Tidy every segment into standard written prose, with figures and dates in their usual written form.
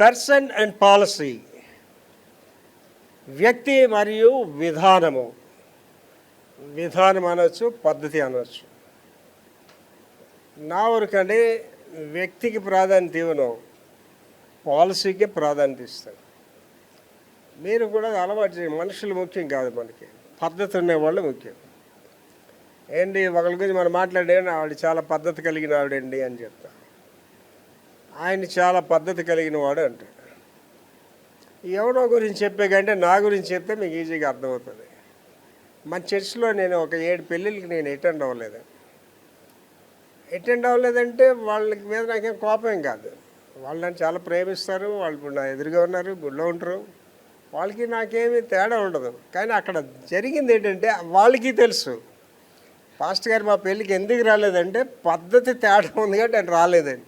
Person and policy, వ్యక్తి మరియు విధానము. విధానం అనొచ్చు, పద్ధతి అనొచ్చు. నా వరకంటే వ్యక్తికి ప్రాధాన్యత ఇవ్వను, పాలసీకే ప్రాధాన్యత ఇస్తాను. మీరు కూడా అలవాటు చేయండి. మనుషులు ముఖ్యం కాదు, మనకి పద్ధతి ఉండేవాళ్ళు ముఖ్యం. ఏంటి ఒకరి గురించి మనం మాట్లాడే ఆవిడ చాలా పద్ధతి కలిగిన ఆవిడండి అని చెప్తా, ఆయన చాలా పద్ధతి కలిగిన వాడు అంటాడు. ఎవరో గురించి చెప్పే కంటే నా గురించి చెప్తే మీకు ఈజీగా అర్థమవుతుంది. మన చర్చిలో నేను ఒక 7 పెళ్ళిళ్ళకి నేను అటెండ్ అవ్వలేదంటే వాళ్ళకి మీద నాకేం కోపం కాదు. వాళ్ళు నన్ను చాలా ప్రేమిస్తారు, వాళ్ళు ఇప్పుడు నా ఎదురుగా ఉన్నారు, గుళ్ళో ఉంటారు, వాళ్ళకి నాకేమీ తేడా ఉండదు. కానీ అక్కడ జరిగింది ఏంటంటే వాళ్ళకి తెలుసు, పాస్టర్ గారు మా పెళ్ళికి ఎందుకు రాలేదంటే పద్ధతి తేడా ఉంది కాబట్టి ఆయన రాలేదండి.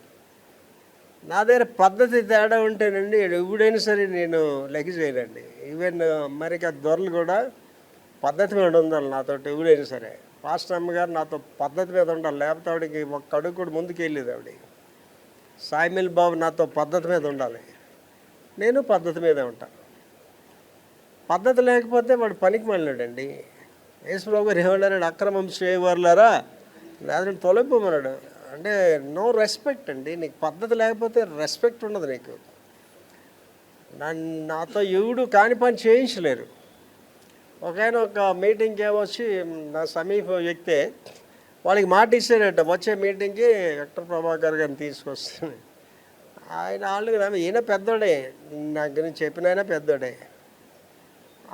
నా దగ్గర పద్ధతి తేడా ఉంటేనండి ఎప్పుడైనా సరే నేను లెగ్ చేయనండి. ఈవెన్ అమెరికా దొరలు కూడా పద్ధతి మీద ఉండాలి నాతో. ఎవడైనా సరే పాస్టర్ అమ్మగారు నాతో పద్ధతి మీద ఉండాలి, లేకపోతే ఆవిడకి ఒక్క అడుగు కూడా ముందుకు వెళ్ళేది. ఆవిడ సాయిమిల్ బాబు నాతో పద్ధతి మీద ఉండాలి, నేను పద్ధతి మీదే ఉంటాను. పద్ధతి లేకపోతే వాడు పనికి వెళ్ళాడండి. యేసుప్రభు గారు ఏమన్నాడు, అక్రమం చేయవర్లారా లేదా తొలగిపోమన్నాడు. అంటే నో రెస్పెక్ట్ అండి. నీకు పద్ధతి లేకపోతే రెస్పెక్ట్ ఉండదు నీకు. నాతో ఎవడు కాని పని చేయించలేరు. ఒక మీటింగ్కి ఏమొచ్చి నా సమీప వ్యక్తే వాళ్ళకి మాట ఇచ్చాడట, వచ్చే మీటింగ్కి డాక్టర్ ప్రభాకర్ గారిని తీసుకొస్తాను. వాళ్ళు ఈయన పెద్దోడే, నా గురించి చెప్పిన ఆయన పెద్దోడే.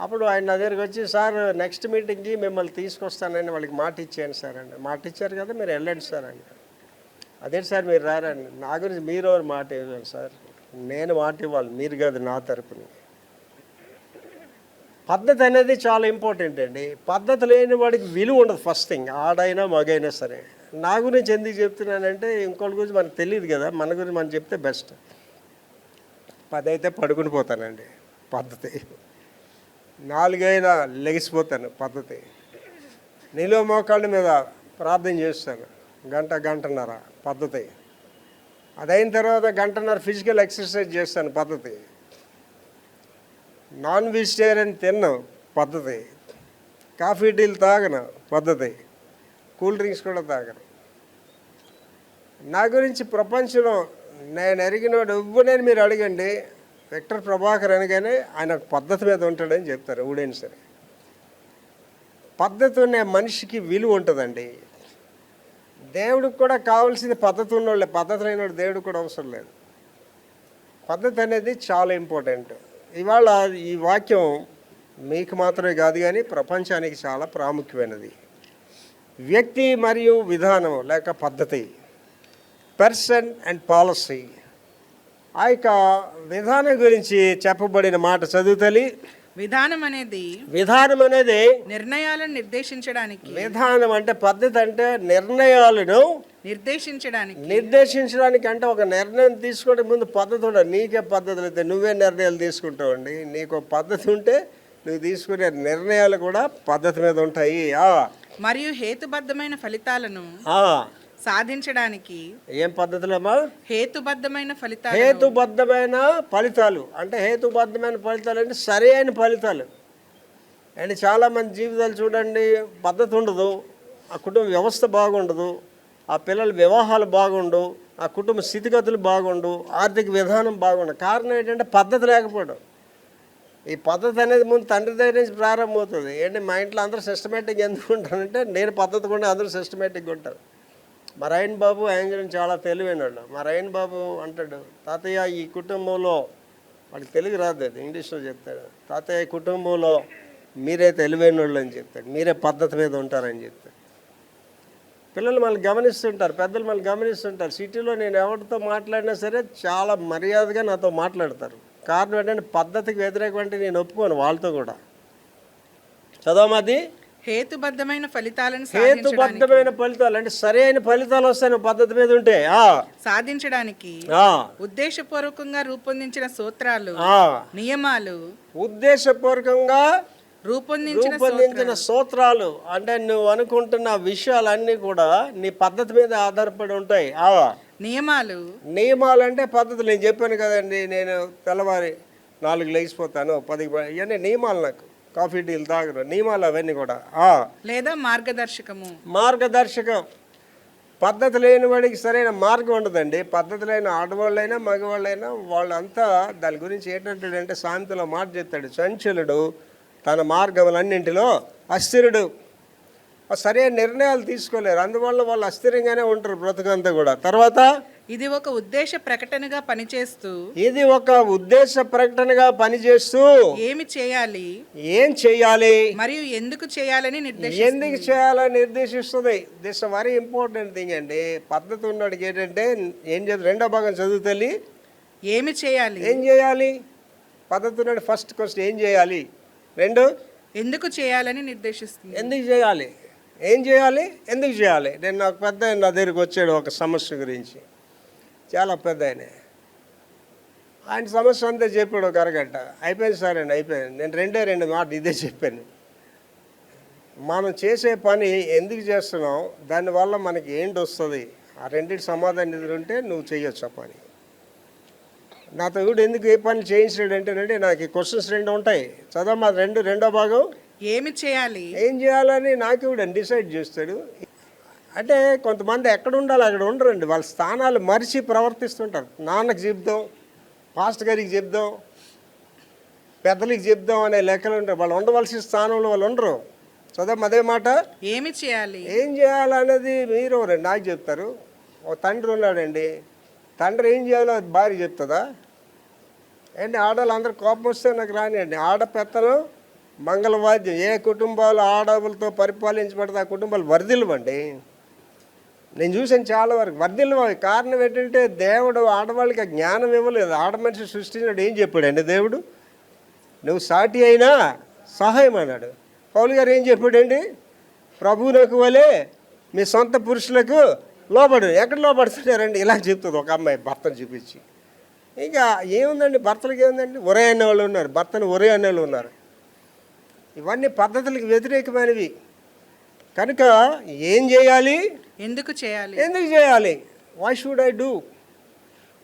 అప్పుడు ఆయన నా దగ్గరికి వచ్చి, సార్ నెక్స్ట్ మీటింగ్కి మిమ్మల్ని తీసుకొస్తానని వాళ్ళకి మాట ఇచ్చాను సార్ అండి. మాట ఇచ్చారు కదా, మీరు వెళ్ళండి సార్ అండి. అదే సార్ మీరు రారండి. నా గురించి మీరు ఎవరు మాట ఇవ్వాలి సార్, నేను మాట ఇవ్వాలి, మీరు కాదు నా తరపున. పద్ధతి అనేది చాలా ఇంపార్టెంట్ అండి. పద్ధతి లేని వాడికి విలువ ఉండదు. ఫస్ట్ థింగ్, ఆడైనా మగైనా సరే. నా గురించి ఎందుకు చెప్తున్నానంటే ఇంకోళ్ళ గురించి మనకు తెలియదు కదా, మన గురించి మనం చెప్తే బెస్ట్. 10 అయితే పడుకుని పోతానండి పద్ధతి, 4 అయినా లెగిసిపోతాను పద్ధతి, నిలువ మోకాళ్ళ మీద ప్రార్థన చేస్తాను గంటన్నర పద్ధతి, అదైన తర్వాత గంటన్నర ఫిజికల్ ఎక్సర్సైజ్ చేస్తాను పద్ధతి, నాన్ వెజిటేరియన్ తిన్నాను పద్ధతి, కాఫీ టీలు తాగను పద్ధతి, కూల్ డ్రింక్స్ కూడా తాగను. నా గురించి ప్రపంచంలో నేను ఎరిగినవాడు ఎవ్వడని మీరు అడగండి, డాక్టర్ ప్రభాకర్ అనగానే ఆయన పద్ధతి మీద ఉంటాడని చెప్తారు ఎవడైనా సరే. పద్ధతి ఉన్న మనిషికి విలువ ఉంటుందండి. దేవుడికి కూడా కావాల్సింది పద్ధతి ఉన్నోళ్ళే, పద్ధతి లేనివాడు దేవుడికి కూడా అవసరం లేదు. పద్ధతి అనేది చాలా ఇంపార్టెంట్. ఇవాళ ఈ వాక్యం మీకు మాత్రమే కాదు కానీ ప్రపంచానికి చాలా ప్రాముఖ్యమైనది. వ్యక్తి మరియు విధానం లేక పద్ధతి, పర్సన్ అండ్ పాలసీ. ఆ యొక్క విధానం గురించి చెప్పబడిన మాట చదువుతలి. విధానం అనేది నిర్ణయాలను నిర్దేశించడానికి. విధానం అంటే పద్ధతి అంటే నిర్ణయాలను నిర్దేశించడానికి. అంటే ఒక నిర్ణయం తీసుకోవడం ముందు పద్ధతి ఉండదు. నీకే పద్ధతులు అయితే నువ్వే నిర్ణయాలు తీసుకుంటావండి. నీకు పద్ధతి ఉంటే నువ్వు తీసుకునే నిర్ణయాలు కూడా పద్ధతి మీద ఉంటాయి. మరియు హేతుబద్ధమైన ఫలితాలను సాధించడానికి. ఏం పద్ధతులమ్మా? హేతుబద్ధమైన ఫలితాలు అంటే హేతుబద్ధమైన ఫలితాలు అంటే సరైన ఫలితాలు. అండ్ చాలామంది జీవితాలు చూడండి, పద్ధతి ఉండదు, ఆ కుటుంబ వ్యవస్థ బాగుండదు, ఆ పిల్లల వివాహాలు బాగుండవు, ఆ కుటుంబ స్థితిగతులు బాగుండవు, ఆర్థిక విధానం బాగుండదు. కారణం ఏంటంటే పద్ధతి లేకపోవడం. ఈ పద్ధతి అనేది ముందు తండ్రి దగ్గర నుంచి ప్రారంభమవుతుంది. ఏంటి మా ఇంట్లో అందరూ సిస్టమేటిక్ ఎందుకు ఉంటారంటే నేను పద్ధతి కూడా అందరూ సిస్టమేటిక్గా ఉంటారు. మా రాయన్ బాబు ఆయన గురించి చాలా తెలివైనవాడు. మా రాయన్ బాబు అంటాడు, తాతయ్య ఈ కుటుంబంలో, వాడికి తెలుగు రాదు, అది ఇంగ్లీష్లో చెప్తాడు, తాతయ్య ఈ కుటుంబంలో మీరే తెలివైన వాళ్ళు అని చెప్తాడు, మీరే పద్ధతి మీద ఉంటారని చెప్తాడు. పిల్లలు మళ్ళీ గమనిస్తుంటారు, పెద్దలు మళ్ళీ గమనిస్తుంటారు. సిటీలో నేను ఎవరితో మాట్లాడినా సరే చాలా మర్యాదగా నాతో మాట్లాడతారు. కారణం ఏంటంటే పద్ధతికి వ్యతిరేకం అంటే నేను ఒప్పుకోను వాళ్ళతో కూడా. చదవమాది హేతుబద్ధమైన ఫలితాలు అంటే సరైన ఫలితాలు వస్తాయి పద్ధతి మీద ఉంటే. సాధించడానికి ఉద్దేశపూర్వకంగా రూపొందించిన సూత్రాలు, నియమాలు, ఉద్దేశపూర్వకంగా రూపొందించిన సూత్రాలు. అంటే నువ్వు అనుకుంటున్న విషయాలన్నీ కూడా నీ పద్ధతి మీద ఆధారపడి ఉంటాయి. నియమాలు అంటే పద్ధతులు. నేను చెప్పాను కదండి, నేను తెల్లవారి 4 లేచిపోతాను, 10 ఇవన్నీ నియమాలు. నాకు కాఫీ టీలు తాగరు, నియమాలు అవన్నీ కూడా. లేదా మార్గదర్శకం. పద్ధతి లేని వాడికి సరైన మార్గం ఉండదండి. పద్ధతి లేని ఆడవాళ్ళైనా మగవాళ్ళైనా వాళ్ళంతా దాని గురించి ఏంటంటే సామెతలో మాట చెప్తాడు, చంచలుడు తన మార్గములన్నింటిలో అస్థిరుడు. సరైన నిర్ణయాలు తీసుకోలేరు, అందువల్ల వాళ్ళు అస్థిరంగానే ఉంటారు బ్రతుకంతా కూడా. తర్వాత ఇది ఒక ఉద్దేశ ప్రకటనగా పనిచేస్తూ ఏం చేయాలి మరియు ఎందుకు చేయాలని నిర్దేశిస్తుంది. దిస్ వెరీ ఇంపార్టెంట్ థింగ్ అండి. పద్ధతి ఉన్నవాడికి ఏంటంటే ఏం చేయాలి, రెండో భాగం చదువుతల్లి. ఏం చేయాలి పద్ధతి ఉన్నాడు. ఫస్ట్ క్వశ్చన్ ఏం చేయాలి, రెండు ఎందుకు చేయాలని నిర్దేశిస్తుంది. ఎందుకు చేయాలి, ఏం చేయాలి, ఎందుకు చేయాలి. నేను నాకు పెద్ద నా దగ్గరికి వచ్చాడు ఒక సమస్య గురించి, చాలా పెద్ద ఆయన సమస్య అంతా చెప్పాడు ఒక అరగంట. అయిపోయింది సార్ అండి, అయిపోయింది. నేను రెండు మాటలు ఇదే చెప్పాను. మనం చేసే పని ఎందుకు చేస్తున్నాం, దానివల్ల మనకి ఏంటి వస్తుంది, ఆ రెండింటి సమాధానం ఎదురుంటే నువ్వు చేయొచ్చు ఆ పని. నాతో కూడా ఎందుకు ఏ పని చేయించాడు అంటే నాకు ఈ క్వశ్చన్స్ 2 ఉంటాయి. చదవమా రెండో భాగం. ఏం చేయాలని నాకు కూడా డిసైడ్ చేస్తాడు. అంటే కొంతమంది ఎక్కడ ఉండాలి అక్కడ ఉండరండి, వాళ్ళ స్థానాలు మరిచి ప్రవర్తిస్తుంటారు. నాన్నకి చెప్దాం, పాస్టర్ గారికి చెప్దాం, పెద్దలకి చెప్దాం అనే లెక్కలు ఉంటారు. వాళ్ళు ఉండవలసిన స్థానంలో వాళ్ళు ఉండరు. చదవ అదే మాట. ఏం చేయాలనేది మీరు నాకు చెప్తారు. ఒక తండ్రి ఉన్నాడండి, తండ్రి ఏం చేయాలో అది భార్య చెప్తుందా ఏంటి? ఆడవాళ్ళు అందరూ కోపం వస్తే నాకు రానియండి. ఆడపెత్తనం మంగళవాద్యం. ఏ కుటుంబాలు ఆడవులతో పరిపాలించబడితే ఆ కుటుంబాలు వర్ధిల్లవండి. నేను చూసాను చాలా వరకు వర్ధిల్లవి. కారణం ఏంటంటే దేవుడు ఆడవాళ్ళకి ఆ జ్ఞానం ఇవ్వలేదు. ఆడ మనిషి సృష్టించాడు. ఏం చెప్పాడండి దేవుడు, నువ్వు సాటి అయినా సహాయం అన్నాడు. పౌలు గారు ఏం చెప్పాడండి, ప్రభువునకు వలె మీ సొంత పురుషులకు లోబడు. ఎక్కడ లోబడుతున్నారండి, ఇలా చెప్తుంది ఒక అమ్మాయి భర్తను చూపించి. ఇంకా ఏముందండి, భర్తలకు ఏముందండి, ఒరే అనేవాళ్ళు ఉన్నారు, భర్తను ఒరే అనేవాళ్ళు ఉన్నారు. ఇవన్నీ పద్ధతులకు వ్యతిరేకమైనవి. కనుక ఏం చేయాలి, ఎందుకు చేయాలి, వై షుడ్ ఐ డూ.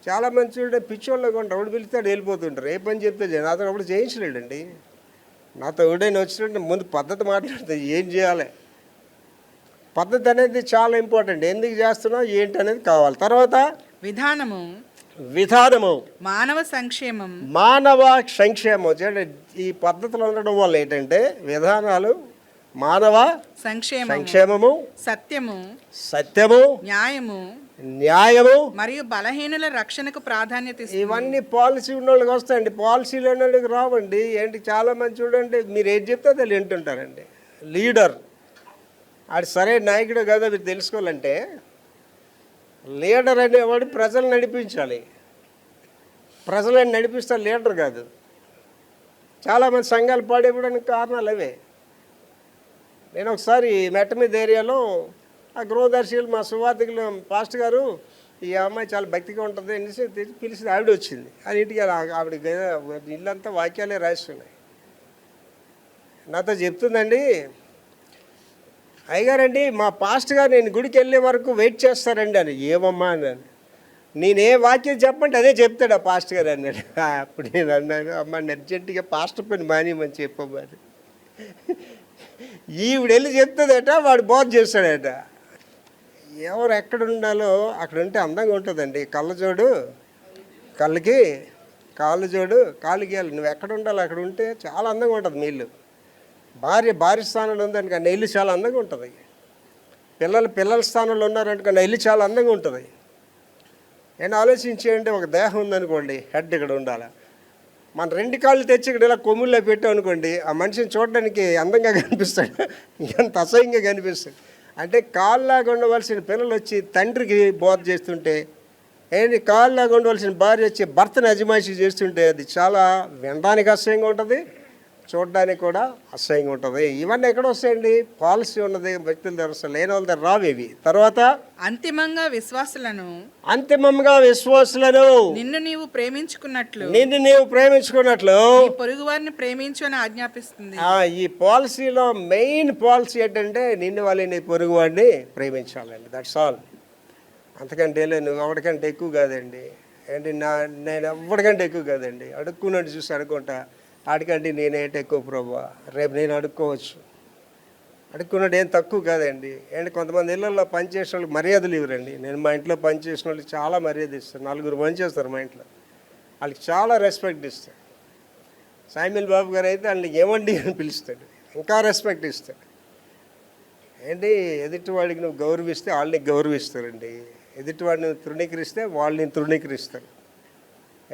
చాలామంది చూడండి పిచ్చోళ్ళగా ఉంటారు, ఎవడు పిలుస్తాడు వెళ్ళిపోతుంటారు. ఏ పని చెప్తే నాతో అప్పుడు చేయించలేడండి. నాతో ఎవడైనా వచ్చినట్టు ముందు పద్ధతి మాట్లాడితే ఏం చేయాలి. పద్ధతి అనేది చాలా ఇంపార్టెంట్. ఎందుకు చేస్తున్నావు ఏంటి అనేది కావాలి. తర్వాత విధానము మానవ సంక్షేమం. చూడండి ఈ పద్ధతులు ఉండడం వల్ల ఏంటంటే విధానాలు మానవ సంక్షేమము, సత్యము, న్యాయము మరియు బలహీనుల రక్షణకు ప్రాధాన్యత. ఇవన్నీ పాలసీ ఉన్న వాళ్ళకి వస్తాయండి, పాలసీలు ఉన్న వాళ్ళకి రావండి. ఏంటి చాలా మంది చూడండి, మీరు ఏది చెప్తే అది వింటుంటారండి. లీడర్ ఆడు సరైన నాయకుడు కదా మీరు తెలుసుకోవాలంటే, లీడర్ అనేవాడు ప్రజలు నడిపించాలి. ప్రజలను నడిపిస్తే లీడర్ కాదు. చాలామంది సంఘాలు పాడైపోవడానికి కారణాలు అవే. నేను ఒకసారి మెట్ట మీద ఏరియాలో ఆ గృహదర్శకులు మా సువార్థికులు పాస్టర్ గారు, ఈ అమ్మాయి చాలా భక్తిగా ఉంటుంది అనేసి పిలిచి ఆవిడ వచ్చింది. అది ఇంటికి ఆవిడ ఇల్లంతా వాక్యాలే రాస్తున్నాయి. నాతో చెప్తుందండి, అయ్యగారండి మా పాస్టర్ గారు నేను గుడికి వెళ్ళే వరకు వెయిట్ చేస్తారండి అని. ఏమమ్మా అన్నాను. నేనే వాక్యం చెప్పండి అదే చెప్తాడు ఆ పాస్టర్ గారు అన్నాడు. అప్పుడు నేను అన్నాను, అమ్మ అర్జెంటుగా పాస్టర్ పని మానేయమని చెప్పమ్మని. ఈవిడ వెళ్ళి చెప్తుందట, వాడు బోధ చేస్తాడట. ఎవరు ఎక్కడ ఉండాలో అక్కడ ఉంటే అందంగా ఉంటుందండి. కళ్ళజోడు కళ్ళకి, కాళ్ళు జోడు కాలుకి వెళ్ళి నువ్వు ఎక్కడ ఉండాలో అక్కడ ఉంటే చాలా అందంగా ఉంటుంది. మీ ఇల్లు భార్య స్థానంలో ఉందనుకో నా ఇల్లు చాలా అందంగా ఉంటుంది. పిల్లల స్థానంలో ఉన్నారనుకో నా ఇల్లు చాలా అందంగా ఉంటుంది. నేను ఆలోచించేయండి, ఒక దేహం ఉందనుకోండి, హెడ్ ఇక్కడ ఉండాలి. మన 2 కాళ్ళు తెచ్చి ఇక్కడ ఇలా కొమ్ముల్లో పెట్టాం అనుకోండి, ఆ మనిషిని చూడడానికి అందంగా కనిపిస్తాడు, ఎంత అసహ్యంగా కనిపిస్తాడు. అంటే కాళ్ళలాగా ఉండవలసిన పిల్లలు వచ్చి తండ్రికి బోధ చేస్తుంటే, ఏంటి కాళ్ళలాగా ఉండవలసిన భార్య వచ్చి భర్తను అజమాయిషీ చేస్తుంటే, అది చాలా వినడానికి అసహ్యంగా ఉంటుంది, చూడడానికి కూడా అసహ్యంగా ఉంటుంది. ఇవన్నీ ఎక్కడ వస్తాయండి? పాలసీ ఉన్నది వ్యక్తుల దగ్గర వస్తాయి, లేని వాళ్ళ దగ్గర రావు ఇవి. తర్వాత అంతిమంగా విశ్వాసులను నిన్ను నీవు ప్రేమించుకున్నట్లు నీ పొరుగు వారిని ప్రేమించు అని ఆజ్ఞాపిస్తుంది. ఈ పాలసీలో మెయిన్ పాలసీ ఏంటంటే నిన్ను వాళ్ళని నీ పొరుగు వాడిని ప్రేమించాలండి. That's all. అంతకంటే నువ్వు ఎవరికంటే ఎక్కువ కాదండి. ఏంటి నేను ఎవరికంటే ఎక్కువ కాదండి. అడుక్కున్నాడు చూసి అడుక్కుంటా, ఆడికంటే నేనేంటి ఎక్కువ ప్రభువా, రేపు నేను అడుక్కోవచ్చు. అడుక్కున్నాడు ఏం తక్కువ కాదండి. ఏంటి కొంతమంది ఇళ్ళల్లో పనిచేసే వాళ్ళకి మర్యాదలు ఇవ్వరండి. నేను మా ఇంట్లో పనిచేసిన వాళ్ళకి చాలా మర్యాద ఇస్తాను. 4 పనిచేస్తారు మా ఇంట్లో, వాళ్ళకి చాలా రెస్పెక్ట్ ఇస్తాడు. సాయిమిల్ బాబు గారు అయితే వాళ్ళని ఏమండి అని పిలుస్తాడు, ఇంకా రెస్పెక్ట్ ఇస్తాడు. ఏంటి ఎదుటివాడికి నువ్వు గౌరవిస్తే వాళ్ళని గౌరవిస్తారండి, ఎదుటివాడిని తృణీకరిస్తే వాళ్ళని తృణీకరిస్తారు.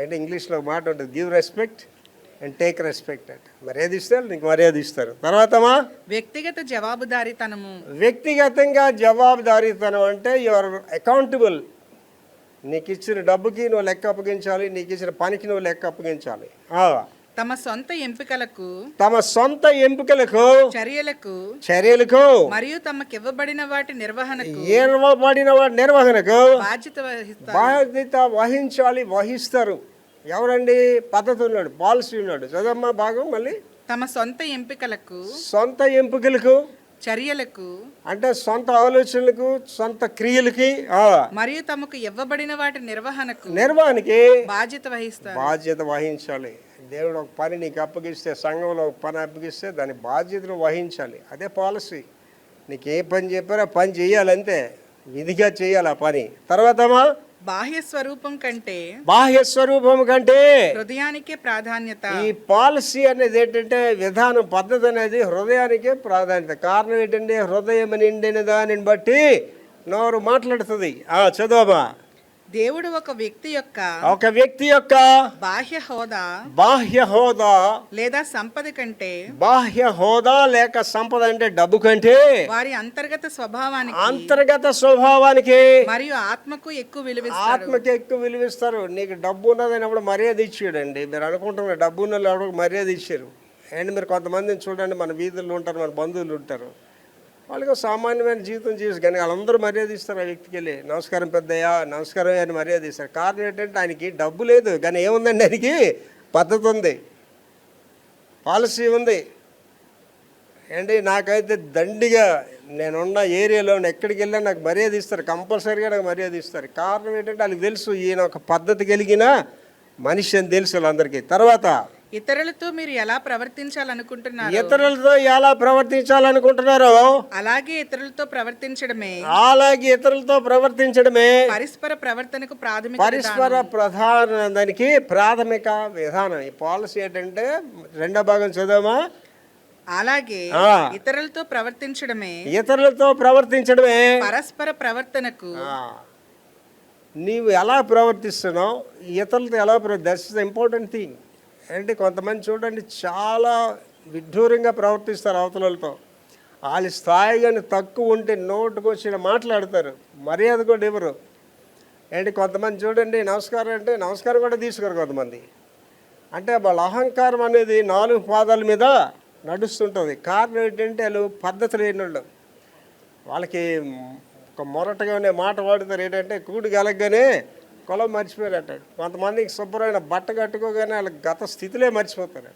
అంటే ఇంగ్లీష్లో మాట ఉంటుంది, give respect and take respect అంటే. మర్యాద ఇస్తే నీకు మర్యాద ఇస్తారు. తర్వాతమా వ్యక్తిగతంగా జవాబుదారీతనం అంటే యువర్ అకౌంటబుల్. నీకు ఇచ్చిన డబ్బుకి నువ్వు లెక్క అప్పగించాలి, నీకు ఇచ్చిన పనికి నువ్వు లెక్క అప్పగించాలి. తమ సొంత ఎంపికలకు చర్యలకు మరియు తమకు ఇవ్వబడిన వాటి నిర్వహణకు బాధ్యత వహిస్తారు. ఎవరండి? పద్ధతి ఉన్నాడు, పాలసీ ఉన్నాడు. చదమ్మా భాగం మళ్ళీ. తమ సొంత ఎంపికలకు చర్యలకు అంటే సొంత ఆలోచనలకు, సొంత క్రియలకి మరియు తమకు ఇవ్వబడిన వాటి నిర్వహణకి బాధ్యత వహించాలి. దేవుడు ఒక పని నీకు అప్పగిస్తే, సంఘంలో ఒక పని అప్పగిస్తే దాని బాధ్యతను వహించాలి. అదే పాలసీ. నీకు ఏ పని చెప్పారో ఆ పని చేయాలంతే, విధిగా చేయాలి ఆ పని. తర్వాతమా బాహ్య స్వరూపం కంటే హృదయానికే ప్రాధాన్యత. ఈ పాలసీ అనేది ఏంటంటే విధానం, పద్ధతి అనేది హృదయానికే ప్రాధాన్యత. కారణం ఏంటంటే హృదయం నిండిన దానిని బట్టి నోరు మాట్లాడుతుంది. చదవమా. దేవుడు ఒక వ్యక్తి యొక్క బాహ్య హోదా లేదా సంపద కంటే, బాహ్య హోదా లేక సంపద అంటే డబ్బు కంటే వారి అంతర్గత స్వభావానికి మరియు ఆత్మకు ఎక్కువ విలువిస్తారు. నీకు డబ్బు ఉన్నదని ఎవడు మర్యాద ఇచ్చాడండి. మీరు అనుకుంటున్నారు డబ్బు ఉన్న ఎవరికి మర్యాద ఇచ్చారు. అండ్ మీరు కొంతమందిని చూడండి, మన వీధుల్లో ఉంటారు, మన బంధువులు ఉంటారు, వాళ్ళకి సామాన్యమైన జీవితం చేసి కానీ వాళ్ళందరూ మర్యాద ఇస్తారు. ఆ వ్యక్తికి వెళ్ళి నమస్కారం పెద్దయ్యా, నమస్కారం అని మర్యాద ఇస్తారు. కారణం ఏంటంటే ఆయనకి డబ్బు లేదు, కానీ ఏముందండి, ఆయనకి పద్ధతి ఉంది, పాలసీ ఉంది. ఏంటి నాకైతే దండిగా నేనున్న ఏరియాలో ఎక్కడికి వెళ్ళినా నాకు మర్యాద ఇస్తారు, కంపల్సరీగా నాకు మర్యాద ఇస్తారు. కారణం ఏంటంటే వాళ్ళకి తెలుసు ఈయన ఒక పద్ధతి కలిగిన మనిషి అని తెలుసు వాళ్ళందరికీ. తర్వాత ఇతరులతో మీరు ఎలా ప్రవర్తించాలనుకుంటున్నారు, అలాగే ఇతరులతో ప్రవర్తించడమే పరస్పర ప్రవర్తనకు దానికి ప్రాథమిక విధానం. ఈ పాలసీ ఏంటంటే రెండో భాగం చదవమా. అలాగే ఇతరులతో ప్రవర్తించడమే పరస్పర ప్రవర్తనకు. నీవు ఎలా ప్రవర్తిస్తున్నావు, ఇతరులతో ఎలా దట్స్ ద ఇంపార్టెంట్ థింగ్. అంటే కొంతమంది చూడండి చాలా విడ్డూరంగా ప్రవర్తిస్తారు అవతలతో. వాళ్ళ స్థాయి కానీ తక్కువ ఉంటే నోటుకు వచ్చిన మాట్లాడతారు, మర్యాద కూడా ఇవ్వరు. ఏంటి కొంతమంది చూడండి నమస్కారం అంటే నమస్కారం కూడా తీసుకోరు కొంతమంది. అంటే వాళ్ళ అహంకారం అనేది 4 పాదాల మీద నడుస్తుంటుంది. కారణం ఏంటంటే వాళ్ళు పద్ధతి లేని వాళ్ళు. వాళ్ళకి ఒక మొరటగానే మాట వాడుతారు. ఏంటంటే కూడి గలగ్గానే కులం మర్చిపోయారట. కొంతమందికి శుభ్రమైన బట్ట కట్టుకోగానే వాళ్ళ గత స్థితిలే మర్చిపోతారు.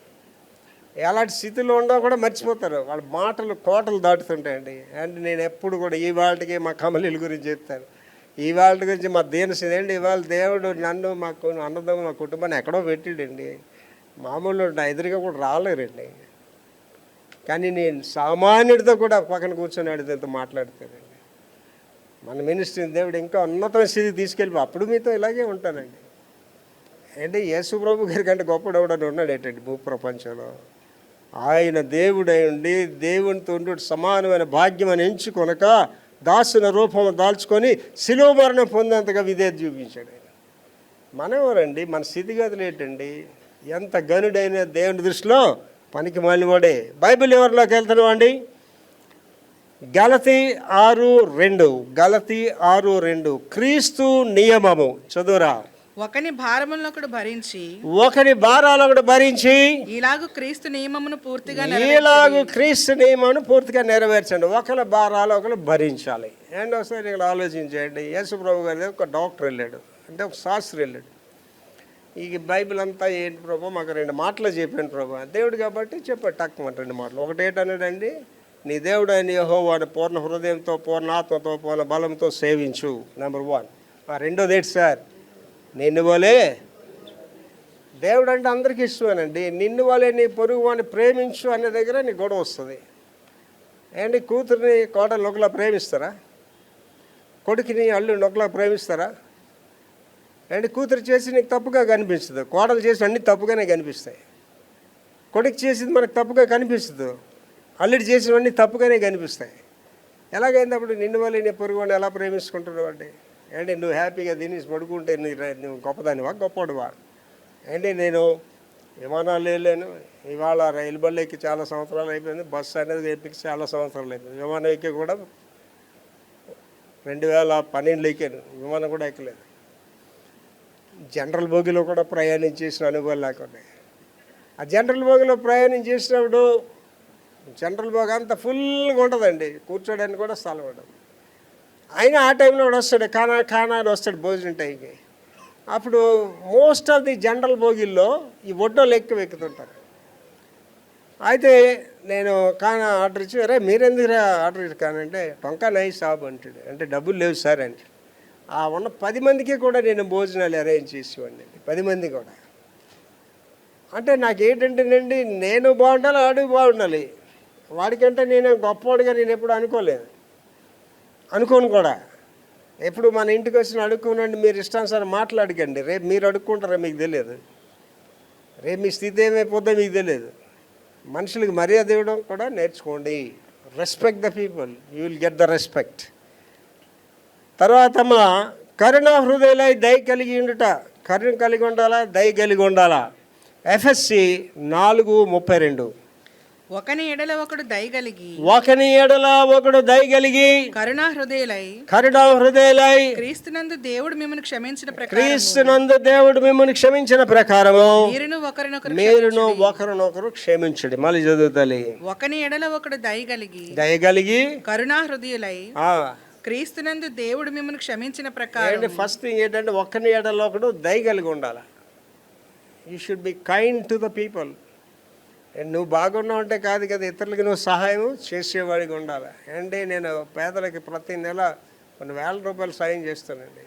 ఎలాంటి స్థితిలో ఉండో కూడా మర్చిపోతారు. వాళ్ళ మాటలు కోటలు దాటుతుంటాయండి. అంటే నేను ఎప్పుడు కూడా ఈ వాళ్ళకి మా కమలీల గురించి చెప్తాను, ఈ వాళ్ళ గురించి మా దీనసేన అండి. ఇవాళ దేవుడు నన్ను మాకు అన్నదమ్ములు మా కుటుంబాన్ని ఎక్కడో పెట్టాడండి. మామూలు నా ఎదురుగా కూడా రాలేరండి. కానీ నేను సామాన్యుడితో కూడా పక్కన కూర్చొని అడిగితే మాట్లాడతానండి. మన మినిస్ట్రీని దేవుడు ఇంకా ఉన్నతమైన స్థితికి తీసుకెళ్ళి అప్పుడు మీతో ఇలాగే ఉంటానండి. అంటే యేసు ప్రభు గారి కంటే గొప్పడెవడని ఉన్నాడు ఏంటండి భూ ప్రపంచంలో. ఆయన దేవుడై ఉండి దేవునితో ఉండి సమానమైన భాగ్యం అని ఎంచుకొనక దాసుని రూపం దాల్చుకొని శిలువ మరణం పొందేంతగా విధేయత చూపించాడు ఆయన. మనెవరండి, మన స్థితిగతులు ఏంటండి? ఎంత గనుడైన దేవుని దృష్టిలో పనికి మాలినవాడే. బైబిల్ ఎవరిలోకి వెళ్తున్నాం అండి? గలతీ 6:2 క్రీస్తు నియమము చదువురా. ఒకని భారములను ఒకడు భరించి ఒకరి భారాలు ఒకడు భరించి ఇలాగు క్రీస్తు నియమమును పూర్తిగా క్రీస్తు నియమాన్ని పూర్తిగా నెరవేర్చండి. ఒకరి భారాలు ఒకరు భరించాలి. అండ్ ఒకసారి ఇక్కడ ఆలోచించండి. యేసు ప్రభు గారి ఒక డాక్టర్ వెళ్ళాడు, అంటే ఒక శాస్త్రి వెళ్ళాడు. ఈ బైబిల్ అంతా ఏంటి ప్రభు, మాకు 2 మాటలు చెప్పాను ప్రభు. దేవుడు కాబట్టి చెప్పాడు టక్కుమంట 2 మాటలు. ఒకటి ఏంటన్నాడండి, నీ దేవుడు అయిన యెహోవాను పూర్ణ హృదయంతో, పూర్ణ ఆత్మతో, పూర్ణ బలంతో సేవించు. నెంబర్ 1. రెండోది ఏంటి సార్, నిన్ను వలే. దేవుడు అంటే అందరికీ ఇష్టమేనండి. నిన్ను వలే నీ పొరుగు వాడిని ప్రేమించు అనే దగ్గర నీ గొడవ వస్తుంది. ఏంటి, కూతురిని కోడలు ఒకలా ప్రేమిస్తారా? కొడుకుని అల్లుడిని ఒకలా ప్రేమిస్తారా? ఏంటి, కూతురు చేసి నీకు తప్పుగా కనిపించదు, కోడలు చేసి అన్నీ తప్పుగానే కనిపిస్తాయి. కొడుకు చేసింది మనకు తప్పుగా కనిపిస్తుంది, అల్లుడు చేసినవన్నీ తప్పుగానే కనిపిస్తాయి. ఎలాగైంది అప్పుడు నిన్ను వల్ల నీ పొరుగు వాడిని ఎలా ప్రేమించుకుంటున్నావు అంటే? ఏంటి, నువ్వు హ్యాపీగా తినేసి పడుకుంటే నువ్వు గొప్పదానివా, గొప్పవాడువా? ఏంటి, నేను విమానాలు వెళ్ళాను, ఇవాళ రైలు బళ్ళు ఎక్కి చాలా సంవత్సరాలు అయిపోయింది, బస్సు అనేది ఎక్కి చాలా సంవత్సరాలు అయిపోయింది, విమానం ఎక్కి కూడా 2012 ఎక్కాను, విమానం కూడా ఎక్కలేదు. జనరల్ బోగిలో కూడా ప్రయాణం చేసిన అనుభవం లేకుండా. ఆ జనరల్ బోగిలో ప్రయాణం చేసినప్పుడు జనరల్ బోగి అంత ఫుల్గా ఉంటుందండి, కూర్చోడానికి కూడా స్థలం ఉండదు. అయినా ఆ టైంలో కూడా వస్తాడు, ఖానా అని వస్తాడు భోజనం టైంకి. అప్పుడు మోస్ట్ ఆఫ్ ది జనరల్ బోగిల్లో ఈ ఒడ్డోళ్ళు ఎక్కుతుంటారు. అయితే నేను ఖానా ఆర్డర్ ఇచ్చి, అరే మీరెందుకు ఆర్డర్ ఇచ్చి కానంటే, టొంకా నై సాబ్ అంటాడు. అంటే డబ్బులు లేవు సార్ అంటే. ఆ ఉన్న 10 మందికి కూడా నేను భోజనాలు అరేంజ్ చేసేవాడిని, 10 మంది కూడా. అంటే నాకేంటంటేనండి, నేను బాగుండాలి, ఆడు బాగుండాలి. వాడికంటే నేను గొప్పవాడిగా నేను ఎప్పుడు అనుకోను కూడా. ఎప్పుడు మన ఇంటికి వచ్చిన అడుక్కునండి, మీరు ఇష్టానుసారం మాట్లాడకండి. రేపు మీరు అడుక్కుంటారా మీకు తెలియదు, రేపు మీ స్థితి ఏమైపోతుందో మీకు తెలియదు. మనుషులకు మర్యాద ఇవ్వడం కూడా నేర్చుకోండి. Respect the people, you will get the respect. తర్వాత మా కరుణా హృదయలై దయ కలిగి ఉండుట. కరుణ కలిగి ఉండాలా, దయ కలిగి ఉండాలా. ఎఫ్ఎస్సి 4:32. ఒకని ఎడల ఒకడు దయ కలిగి కరుణా హృదయలై క్రీస్తునందు దేవుడు మిమ్మల్ని క్షమించిన ప్రకారము మీరును ఒకరినొకరు క్షమించండి. మళ్ళీ చదువుతాలి. ఒకని ఎడల ఒకడు దయ కలిగి కరుణా హృదయులై క్రీస్తునందు దేవుడు మిమ్మల్ని క్షమించిన ప్రకారం. ఫస్ట్ థింగ్ ఏంటంటే, ఒకరిని ఎడల ఒకడు దయ కలిగి ఉండాలి. You should be kind to the people. నువ్వు బాగున్నావు అంటే కాదు కదా, ఇతరులకి నువ్వు సహాయం చేసేవాడిగా ఉండాలి. అంటే నేను పేదలకి ప్రతి నెల కొన్ని ₹1000 సాయం చేస్తానండి.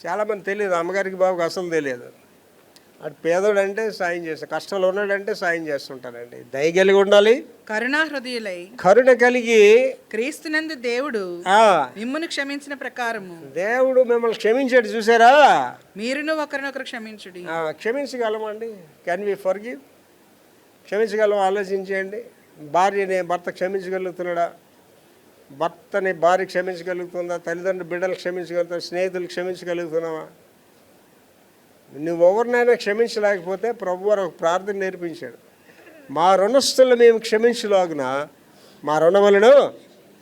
చాలామంది తెలియదు, అమ్మగారికి బాబుకి అసలు తెలియదు. అటు పేదోడు అంటే సాయం చేస్తాను, కష్టంలో ఉన్నాడంటే సాయం చేస్తుంటానండి. దయ కలిగి ఉండాలి, కరుణా హృదయులై కరుణ కలిగి క్రీస్తునందు దేవుడు మిమ్మల్ని క్షమించిన ప్రకారము. దేవుడు మిమ్మల్ని క్షమించాడు చూసారా, మీరును ఒకరినొకరు క్షమించుడి. క్షమించగలమండి. Can we forgive? క్షమించగలం. ఆలోచించండి. భార్యని భర్త క్షమించగలుగుతున్నాడా? భర్తని భార్య క్షమించగలుగుతుందా? తల్లిదండ్రులు బిడ్డలు క్షమించగలుగుతా? స్నేహితులు క్షమించగలుగుతున్నావా? నువ్వెవరినైనా క్షమించలేకపోతే ప్రభువారు ఒక ప్రార్థన నేర్పించాడు. మా రుణస్థులను మేము క్షమించలాగున మా రుణములను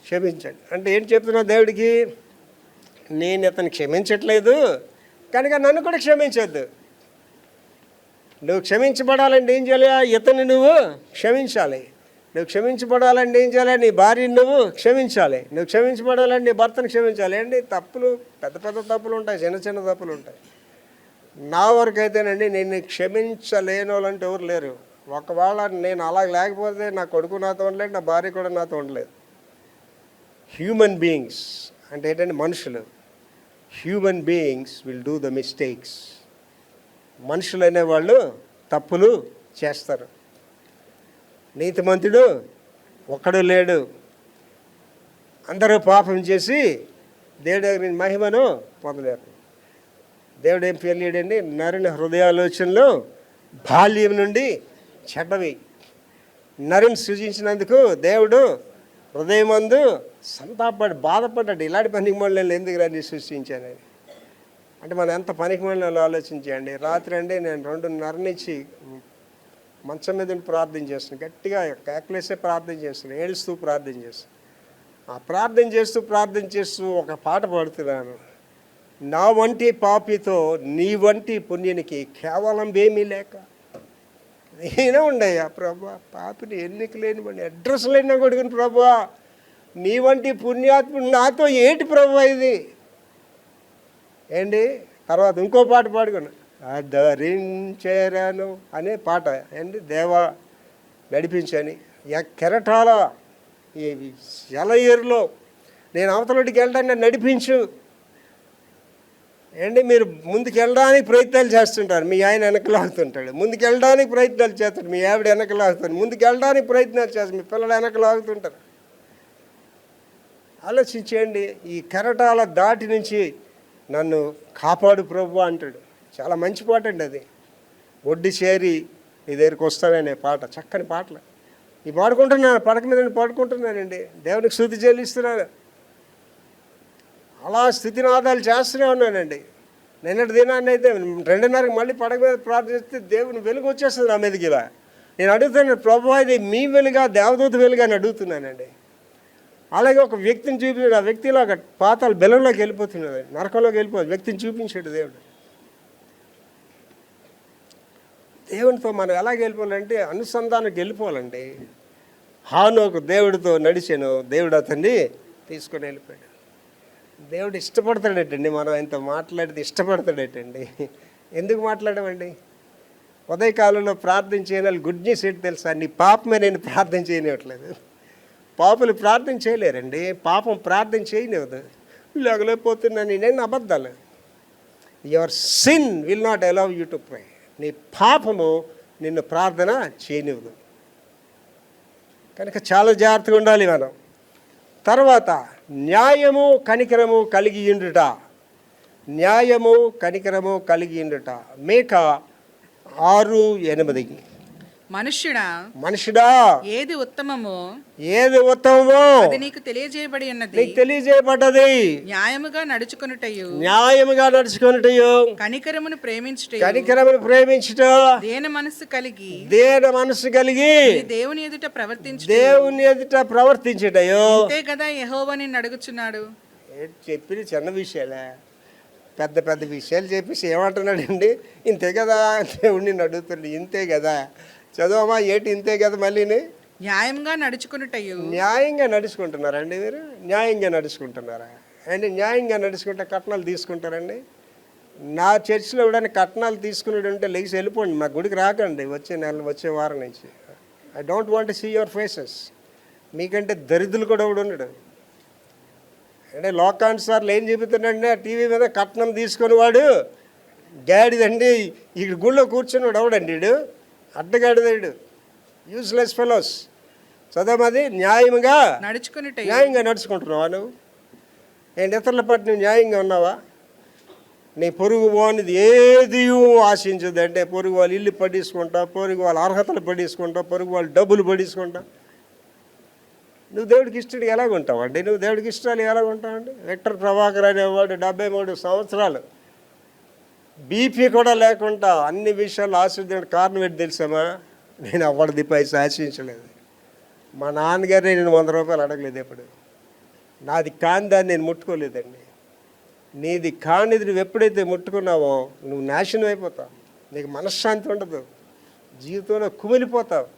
క్షమించండి. అంటే ఏంటి చెప్తున్నావు దేవుడికి? నేను ఇతను క్షమించట్లేదు కనుక నన్ను కూడా క్షమించొద్దు. నువ్వు క్షమించబడాలంటే ఏం చేయాలి? ఇతన్ని నువ్వు క్షమించాలి. నువ్వు క్షమించబడాలంటే ఏం చేయాలి? నీ భార్యని నువ్వు క్షమించాలి. నువ్వు క్షమించబడాలంటే నీ భర్తను క్షమించాలి. ఏంటి తప్పులు, పెద్ద పెద్ద తప్పులు ఉంటాయి, చిన్న చిన్న తప్పులు ఉంటాయి. నా వరకు అయితేనండి, నేను క్షమించలేని వాళ్ళంటే ఎవరు లేరు. ఒకవేళ నేను అలా లేకపోతే నా కొడుకు నాతో ఉండలేదు, నా భార్య కూడా నాతో ఉండలేదు. హ్యూమన్ బీయింగ్స్ అంటే ఏంటంటే మనుషులు. Human beings will do the mistakes. మనుషులు అనేవాళ్ళు తప్పులు చేస్తారు. నీతిమంతుడు ఒక్కడు లేడు. అందరూ పాపం చేసి దేవుడి దగ్గర మహిమను పొందలేరు. దేవుడు ఏం తెలియడండి, నరుని హృదయాలోచనలు బాల్యం నుండి చెడ్డవి. నరుని సృజించినందుకు దేవుడు హృదయమందు బాధపడ్డాడు. ఇలాంటి పనికి మళ్ళీ ఎందుకు రాని సృష్టించానని. అంటే మనం ఎంత పనికి మళ్ళీ ఆలోచించండి. రాత్రి అండి నేను 2:30 నుంచి మంచం మీద ప్రార్థన చేస్తున్నాను. గట్టిగా కేకలేసే ప్రార్థన చేస్తున్నాను, ఏడుస్తూ ప్రార్థన చేస్తున్నాను. ఆ ప్రార్థన చేస్తూ ఒక పాట పాడుతున్నాను. నా వంటి పాపితో నీ వంటి పుణ్యునికి కేవలం ఏమీ లేక నేనే ఉండయ్యా ప్రభా, పాపిని ఎన్నిక లేనివ్వండి, అడ్రస్ లేని కొడుకుని ప్రభా, నీ వంటి పుణ్యాత్ముడు నాతో ఏంటి ప్రభా ఇది ఏంటి. తర్వాత ఇంకో పాట పాడుకున్నా, ఆదరించాను అనే పాట ఏంటి, దేవా నడిపించని కెరటాల ఈ సెలయేరులో నేను అవతలకి వెళ్ళడానికి నడిపించు. ఏంటి మీరు ముందుకు వెళ్ళడానికి ప్రయత్నాలు చేస్తుంటారు, మీ ఆయన వెనకలాగుతుంటాడు, ముందుకు వెళ్ళడానికి ప్రయత్నాలు చేస్తారు, మీ ఆవిడ వెనకలాగుతాడు, ముందుకు వెళ్ళడానికి ప్రయత్నాలు చేస్తారు, మీ పిల్లలు వెనకలాగుతుంటారు. ఆలోచించేయండి, ఈ కెరటాల దాటి నుంచి నన్ను కాపాడు ప్రభు అంటాడు. చాలా మంచి పాట అండి అది. ఒడ్డు చేరి నీ దగ్గరికి వస్తాననే పాట, చక్కని పాటలు. ఈ పాడుకుంటున్నాను, పడక మీద పాడుకుంటున్నానండి, దేవునికి స్తుతి చెల్లిస్తున్నాను. అలా స్థితినాదాలు చేస్తూనే ఉన్నానండి. నిన్నటి దినాన్ని అయితే 2:30కి మళ్ళీ పడక మీద ప్రార్థిస్తే దేవుని వెలుగు వచ్చేస్తుంది నా మీదకి. ఇలా నేను అడుగుతాను, ప్రభు ఇది మీ వెలుగా దేవదూత వెలుగా అని అడుగుతున్నానండి. అలాగే ఒక వ్యక్తిని చూపించాడు, ఆ వ్యక్తిలో ఒక పాతాల బెలంలోకి వెళ్ళిపోతున్నది, నరకంలోకి వెళ్ళిపోతుంది. వ్యక్తిని చూపించాడు దేవుడు. దేవునితో మనం ఎలాగ వెళ్ళిపోవాలంటే అనుసంధానానికి వెళ్ళిపోవాలండి. హానోకు దేవుడితో నడిచాను, దేవుడు అతన్ని తీసుకొని వెళ్ళిపోయాడు. దేవుడు ఇష్టపడతాడేటండి, మనం ఆయనతో మాట్లాడితే ఇష్టపడతాడేటండి. ఎందుకు మాట్లాడమండి? ఉదయకాలంలో ప్రార్థన చేయని గుడ్ న్యూస్ ఏంటి తెలుసా, నీ పాపమే నేను ప్రార్థన చేయనివ్వట్లేదు. పాపులు ప్రార్థన చేయలేరండి, పాపం ప్రార్థన చేయనివ్వదు. లేకపోతున్నాను నేను అబద్ధాలు. Your sin will not allow you to pray. నీ పాపము నిన్ను ప్రార్థన చేయనివ్వదు. కనుక చాలా జాగ్రత్తగా ఉండాలి మనం. తర్వాత న్యాయము కనికరము కలిగి ఉండుట. న్యాయము కనికరము కలిగి ఉండుట. మీకా 6:8. మనుష్యుడా ఏది ఉత్తమమో అది నీకు తెలియజేయబడి ఉన్నది, నీకు తెలియజేయబడ్డది. న్యాయముగా నడుచుకొనుటయు కనికరమును ప్రేమించుట దేన మనస్సు కలిగి దేవుని ఎదుట ప్రవర్తించుటయు. అంతే కదా యెహోవాని అడుగుచున్నాడు. చెప్పిన చిన్న విషయాలే, పెద్ద పెద్ద విషయాలు చెప్పేసి ఏమంటున్నాడండి, ఇంతే కదా దేవుడిని అడుగుతుండే, ఇంతే కదా చదవమా ఏంటి ఇంతే కదా. మళ్ళీని న్యాయంగా నడుచుకున్నట్టయ్యో. న్యాయంగా నడుచుకుంటున్నారండి మీరు? న్యాయంగా నడుచుకుంటున్నారా అండి? న్యాయంగా నడుచుకుంటే కట్నాలు తీసుకుంటారండి? నా చర్చిలో ఇవ్వడానికి కట్నాలు తీసుకునేది ఉంటే లెగిసి వెళ్ళిపోండి, మా గుడికి రాకండి వచ్చే వారం నుంచి. I don't want to see your faces. మీకంటే దరిద్రులు కూడా ఒకడు ఉన్నాడు అంటే లోకానుసార్లు ఏం చెబుతున్నాడంటే టీవీ మీద కట్నం తీసుకుని వాడు గాడిదండి, ఇక్కడ గుళ్ళో కూర్చున్నాడు ఎవడండి వీడు, అడ్డగాడిదాడు, యూస్లెస్ ఫెలోస్. చదవమది న్యాయంగా నడుచుకుంటున్నావా నువ్వు? నేను ఇతరుల పట్ల నువ్వు న్యాయంగా ఉన్నావా? నీ పొరుగు వానిది ఏది ఆశించదు అంటే పొరుగు వాళ్ళు ఇల్లు పడేసుకుంటా, పొరుగు వాళ్ళ అర్హతలు పడేసుకుంటా, పొరుగు వాళ్ళు డబ్బులు పడేసుకుంటా. నువ్వు దేవుడికి ఇష్టడు ఎలాగుంటావు అండి? నువ్వు దేవుడికి ఇష్టాలు ఎలాగుంటావండి? విక్టర్ ప్రభాకర్ అనేవాడు 73 సంవత్సరాలు బీపీ కూడా లేకుండా అన్ని విషయాలు ఆశించడానికి కారణం ఏంటి తెలుసామా? నేను ఎవరిది పైసా ఆశించలేదు. మా నాన్నగారిని నేను 100 రూపాయలు అడగలేదు ఎప్పుడు. నాది కాని దాన్ని నేను ముట్టుకోలేదండి. నీది కానిది నువ్వు ఎప్పుడైతే ముట్టుకున్నావో నువ్వు నాశనం అయిపోతావు, నీకు మనశ్శాంతి ఉండదు, జీవితంలో కుమిలిపోతావు.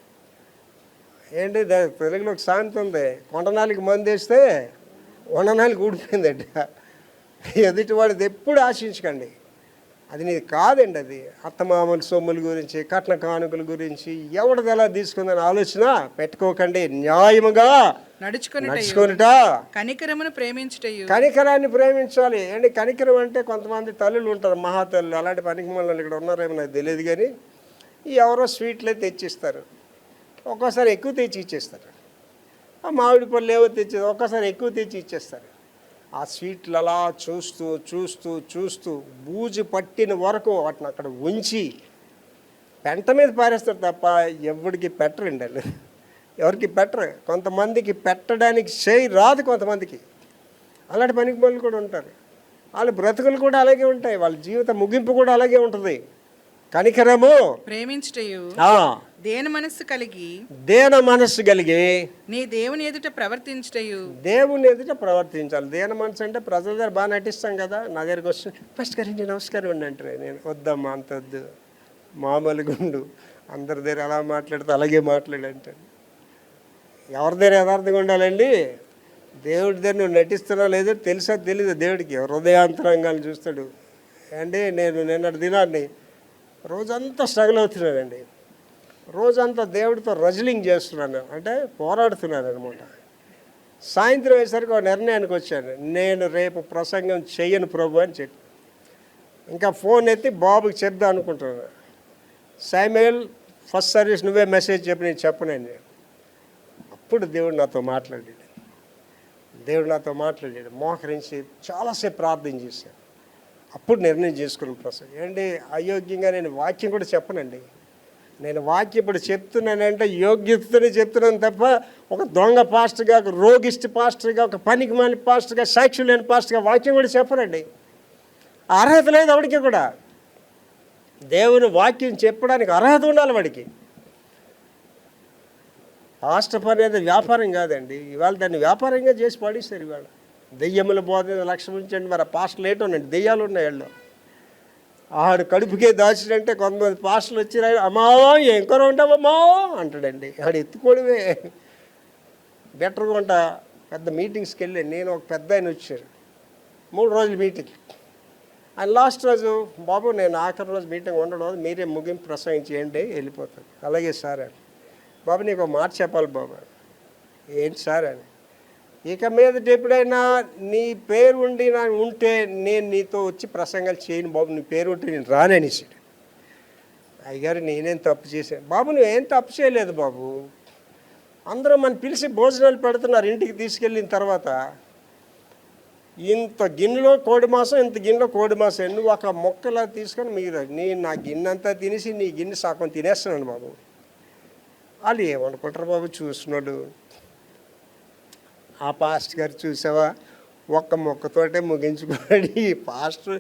ఏంటి తెలుగులో ఒక సామెత ఉంది, కొండనాలికి మందు వేస్తే వండనాలికి ఊడిపోయిందండి. ఎదుటివాడిది ఎప్పుడు ఆశించకండి, అది నీది కాదండి. అది అత్తమామల సొమ్ముల గురించి, కట్న కానుకల గురించి ఎవరిది ఎలా తీసుకుందని ఆలోచన పెట్టుకోకండి. న్యాయముగా నడుచుకొనుట, కనికరాన్ని ప్రేమించాలి. ఏంటి కనికరం అంటే? కొంతమంది తల్లులు ఉంటారు, మహాతల్లు, అలాంటి పనికి మళ్ళీ ఇక్కడ ఉన్నారేమో నాకు తెలియదు కానీ ఎవరో స్వీట్లే తెచ్చిస్తారు, ఒక్కోసారి ఎక్కువ తెచ్చి ఇచ్చేస్తారు. ఆ మామిడి పళ్ళు ఏవో తెచ్చేది ఒక్కోసారి ఎక్కువ తెచ్చి ఇచ్చేస్తారు. ఆ స్వీట్లు అలా చూస్తూ చూస్తూ చూస్తూ బూజు పట్టిన వరకు వాటిని అక్కడ ఉంచి పెంట మీద పారేస్తారు తప్ప ఎవరికి పెట్టరండి వాళ్ళు, ఎవరికి పెట్టరు. కొంతమందికి పెట్టడానికి చేయి రాదు, కొంతమందికి అలాంటి పనికి పనులు కూడా ఉంటారు. వాళ్ళ బ్రతుకులు కూడా అలాగే ఉంటాయి, వాళ్ళ జీవిత ముగింపు కూడా అలాగే ఉంటుంది. కనికరము ప్రేమించుటయు ఆ, దేని మనస్సు కలిగి దేన మనస్సు కలిగి నీ దేవుని ఎదుట ప్రవర్తించుటయు. దేవుని ఎదుట ప్రవర్తించాలి. దేన మనసు అంటే ప్రజల దగ్గర బాగా నటిస్తాం కదా, నా దగ్గరికి వస్తే ఫస్ట్ గారి నమస్కారం అండి అంటారు. నేను వద్దమ్మా అంత వద్దు, మామూలుగా ఉండు, అందరి దగ్గర అలా మాట్లాడితే అలాగే మాట్లాడంటాను. ఎవరి దగ్గర యథార్థంగా ఉండాలండి? దేవుడి దగ్గర నువ్వు నటిస్తున్నావు లేదో తెలుసా తెలీదు దేవుడికి, హృదయాంతరంగాన్ని చూస్తాడు. అండి నేను నిన్నటి దినాన్ని రోజంతా స్ట్రగుల్ అవుతున్నానండి. రోజంతా దేవుడితో రజలింగ్ చేస్తున్నాను, అంటే పోరాడుతున్నాను అనమాట. సాయంత్రం అయ్యేసరికి ఒక నిర్ణయానికి వచ్చాను, నేను రేపు ప్రసంగం చెయ్యను ప్రభు అని చెప్పి. ఇంకా ఫోన్ ఎత్తి బాబుకి చెప్దాం అనుకుంటున్నాను. శామ్యూయల్ ఫస్ట్ సర్వీస్ నువ్వే మెసేజ్ చెప్పి నేను చెప్పనండి. అప్పుడు దేవుడు నాతో మాట్లాడాడు. మోకరించి చాలాసేపు ప్రార్థన చేశాను. అప్పుడు నిర్ణయం చేసుకున్న ప్రసంగం. ఏంటి అయోగ్యంగా నేను వాక్యం కూడా చెప్పనండి. నేను వాక్యం ఇప్పుడు చెప్తున్నానంటే యోగ్యతనే చెప్తున్నాను తప్ప ఒక దొంగ పాస్టర్గా, ఒక రోగిష్టి పాస్టర్గా, ఒక పనికి మాలి పాస్టర్గా, సాక్షి లేని పాస్టర్గా వాక్యం కూడా చెప్పనండి. అర్హత లేదు వాడికి కూడా. దేవుని వాక్యం చెప్పడానికి అర్హత ఉండాలి వాడికి. పాస్టర్ పని అనేది వ్యాపారం కాదండి. ఇవాళ దాన్ని వ్యాపారంగా చేసి పడేస్తారు. ఇవాళ దెయ్యముల బోధ లక్ష్యం ఉంచండి. మరి ఆ పాస్టర్లు ఏంటోనండి, దెయ్యాలు ఉన్నాయి వాళ్ళు. ఆడు కడుపుకే దాచినంటే కొంతమంది పాస్టర్లు వచ్చి అమ్మా ఏం కూర ఉంటావమ్మా అంటాడండి. ఆడు ఎత్తుకోవడమే బెటర్గా ఉంటా. పెద్ద మీటింగ్స్కి వెళ్ళి నేను ఒక పెద్ద ఆయన వచ్చారు, 3 రోజులు మీటింగ్. ఆయన లాస్ట్ రోజు, బాబు నేను ఆఖరి రోజు మీటింగ్ ఉండడం, మీరే ముగింపు ప్రసంగం చేయండి వెళ్ళిపోతాను. అలాగే సార్ అని. బాబు నీకు ఒక మాట చెప్పాలి బాబు. ఏంటి సార్ అని. ఇక మీదట ఎప్పుడైనా నీ పేరు ఉంటే నేను నీతో వచ్చి ప్రసంగాలు చేయను బాబు, నీ పేరు ఉంటే నేను రాననేసాడు. అయ్యగారు నేనేం తప్పు చేశాను? బాబు నువ్వేం తప్పు చేయలేదు బాబు. అందరూ మనం పిలిచి భోజనాలు పెడుతున్నారు. ఇంటికి తీసుకెళ్ళిన తర్వాత ఇంత గిన్నెలో కోడి మాసం, ఇంత గిన్నెలో కోడి మాసం, నువ్వు ఒక మొక్కలా తీసుకొని నేను నా గిన్నె అంతా తినేసి నీ గిన్నె సగం తినేస్తున్నాను బాబు. వాళ్ళు ఏమనుకుంటారు బాబు చూస్తున్నాడు. ఆ పాస్టర్ గారు చూసావా ఒక్క మొక్కతోటే ముగించుకోండి, ఈ పాస్టర్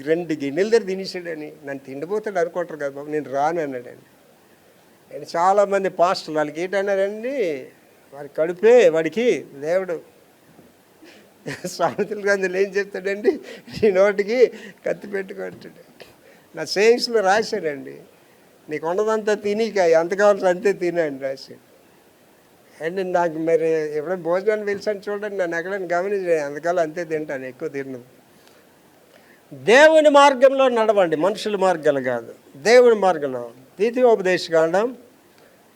2 గిన్నెల దగ్గర తినేసాడని నన్ను తిండిపోతాడు అనుకుంటారు కదా బాబు. నేను రాను అన్నాడండి. అండ్ చాలామంది పాస్టర్లు వాళ్ళకి ఏంటన్నారండి, వాడి కడుపే వాడికి దేవుడు. సామెతల గ్రంథంలో ఏం చెప్తాడండి, నీ నోటికి కత్తి పెట్టుకుంటాడు. నా సేయింగ్స్లో రాశాడండి, నీకు ఉన్నదంతా తినిక ఎంత కావాల్సి అంతే తినండి రాశాడు. అండ్ నాకు మరి ఎప్పుడైనా భోజనాన్ని పిలిచాను చూడండి, నన్ను ఎక్కడైనా గమనించాను, ఎంతకాలం అంతే తింటాను, ఎక్కువ తిన్ను. దేవుని మార్గంలో నడవండి, మనుషుల మార్గాలు కాదు, దేవుని మార్గంలో. ద్వితీయోపదేశకాండం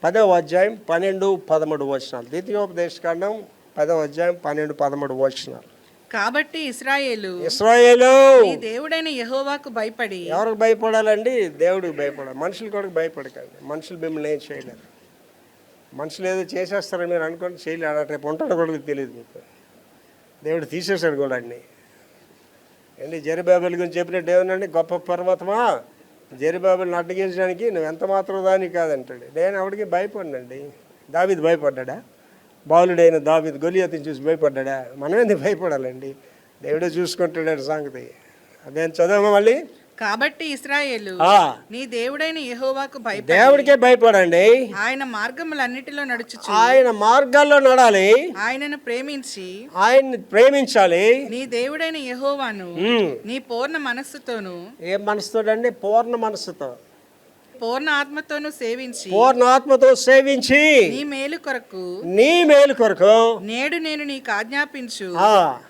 10వ అధ్యాయం 12-13 వచనాలు. ద్వితీయోపదేశకాండం 10వ అధ్యాయం 12-13 వచనాలు. కాబట్టి ఇశ్రాయేలు నీ దేవుడైన యెహోవాకు భయపడి. ఎవరికి భయపడాలండి? దేవుడికి భయపడాలి. మనుషులు కూడా భయపడకండి. మనుషులు మిమ్మల్ని ఏం చేయలేరు. మనుషులు ఏదో చేసేస్తారని మీరు అనుకోండి, చేయలేడు. రేపు ఉంటాడు కూడా తెలియదు మీకు. దేవుడు తీసేశాడు కూడా అన్నీ. ఏంటి జెరుబ్బాబెలు గురించి చెప్పినట్టు ఏమన్నాండి, గొప్ప పర్వతమా జెరుబ్బాబెలుని అడ్డగించడానికి నువ్వు ఎంత మాత్రం దానికి కాదంటాడు. నేను ఆవిడికి భయపడినండి. దావీదు భయపడ్డా? బాలుడైన దావీదు గొలియాతుని చూసి భయపడ్డా? మనం ఎందుకు భయపడాలండి? దేవుడే చూసుకుంటాడు సంగతి. అదేం చదవమా మళ్ళీ. కాబట్టి ఇశ్రాయేలు నీ దేవుడైన యెహోవాకు భయపడి. దేవుడికే భయపడండి. ఆయన మార్గములన్నిటిలో నడుచుచు ఆయన మార్గాల్లో నడాలి. ఆయనను ప్రేమించి ఆయన్ని ప్రేమించాలి. నీ దేవుడైన యెహోవాను నీ పూర్ణ మనస్సుతోను. ఏ మనసుతోడండి? పూర్ణ మనస్సుతో, పూర్ణ ఆత్మతోను సేవించి. పూర్ణ ఆత్మతో సేవించి నీ మేలు కొరకు నేడు నేను నీకు ఆజ్ఞాపించు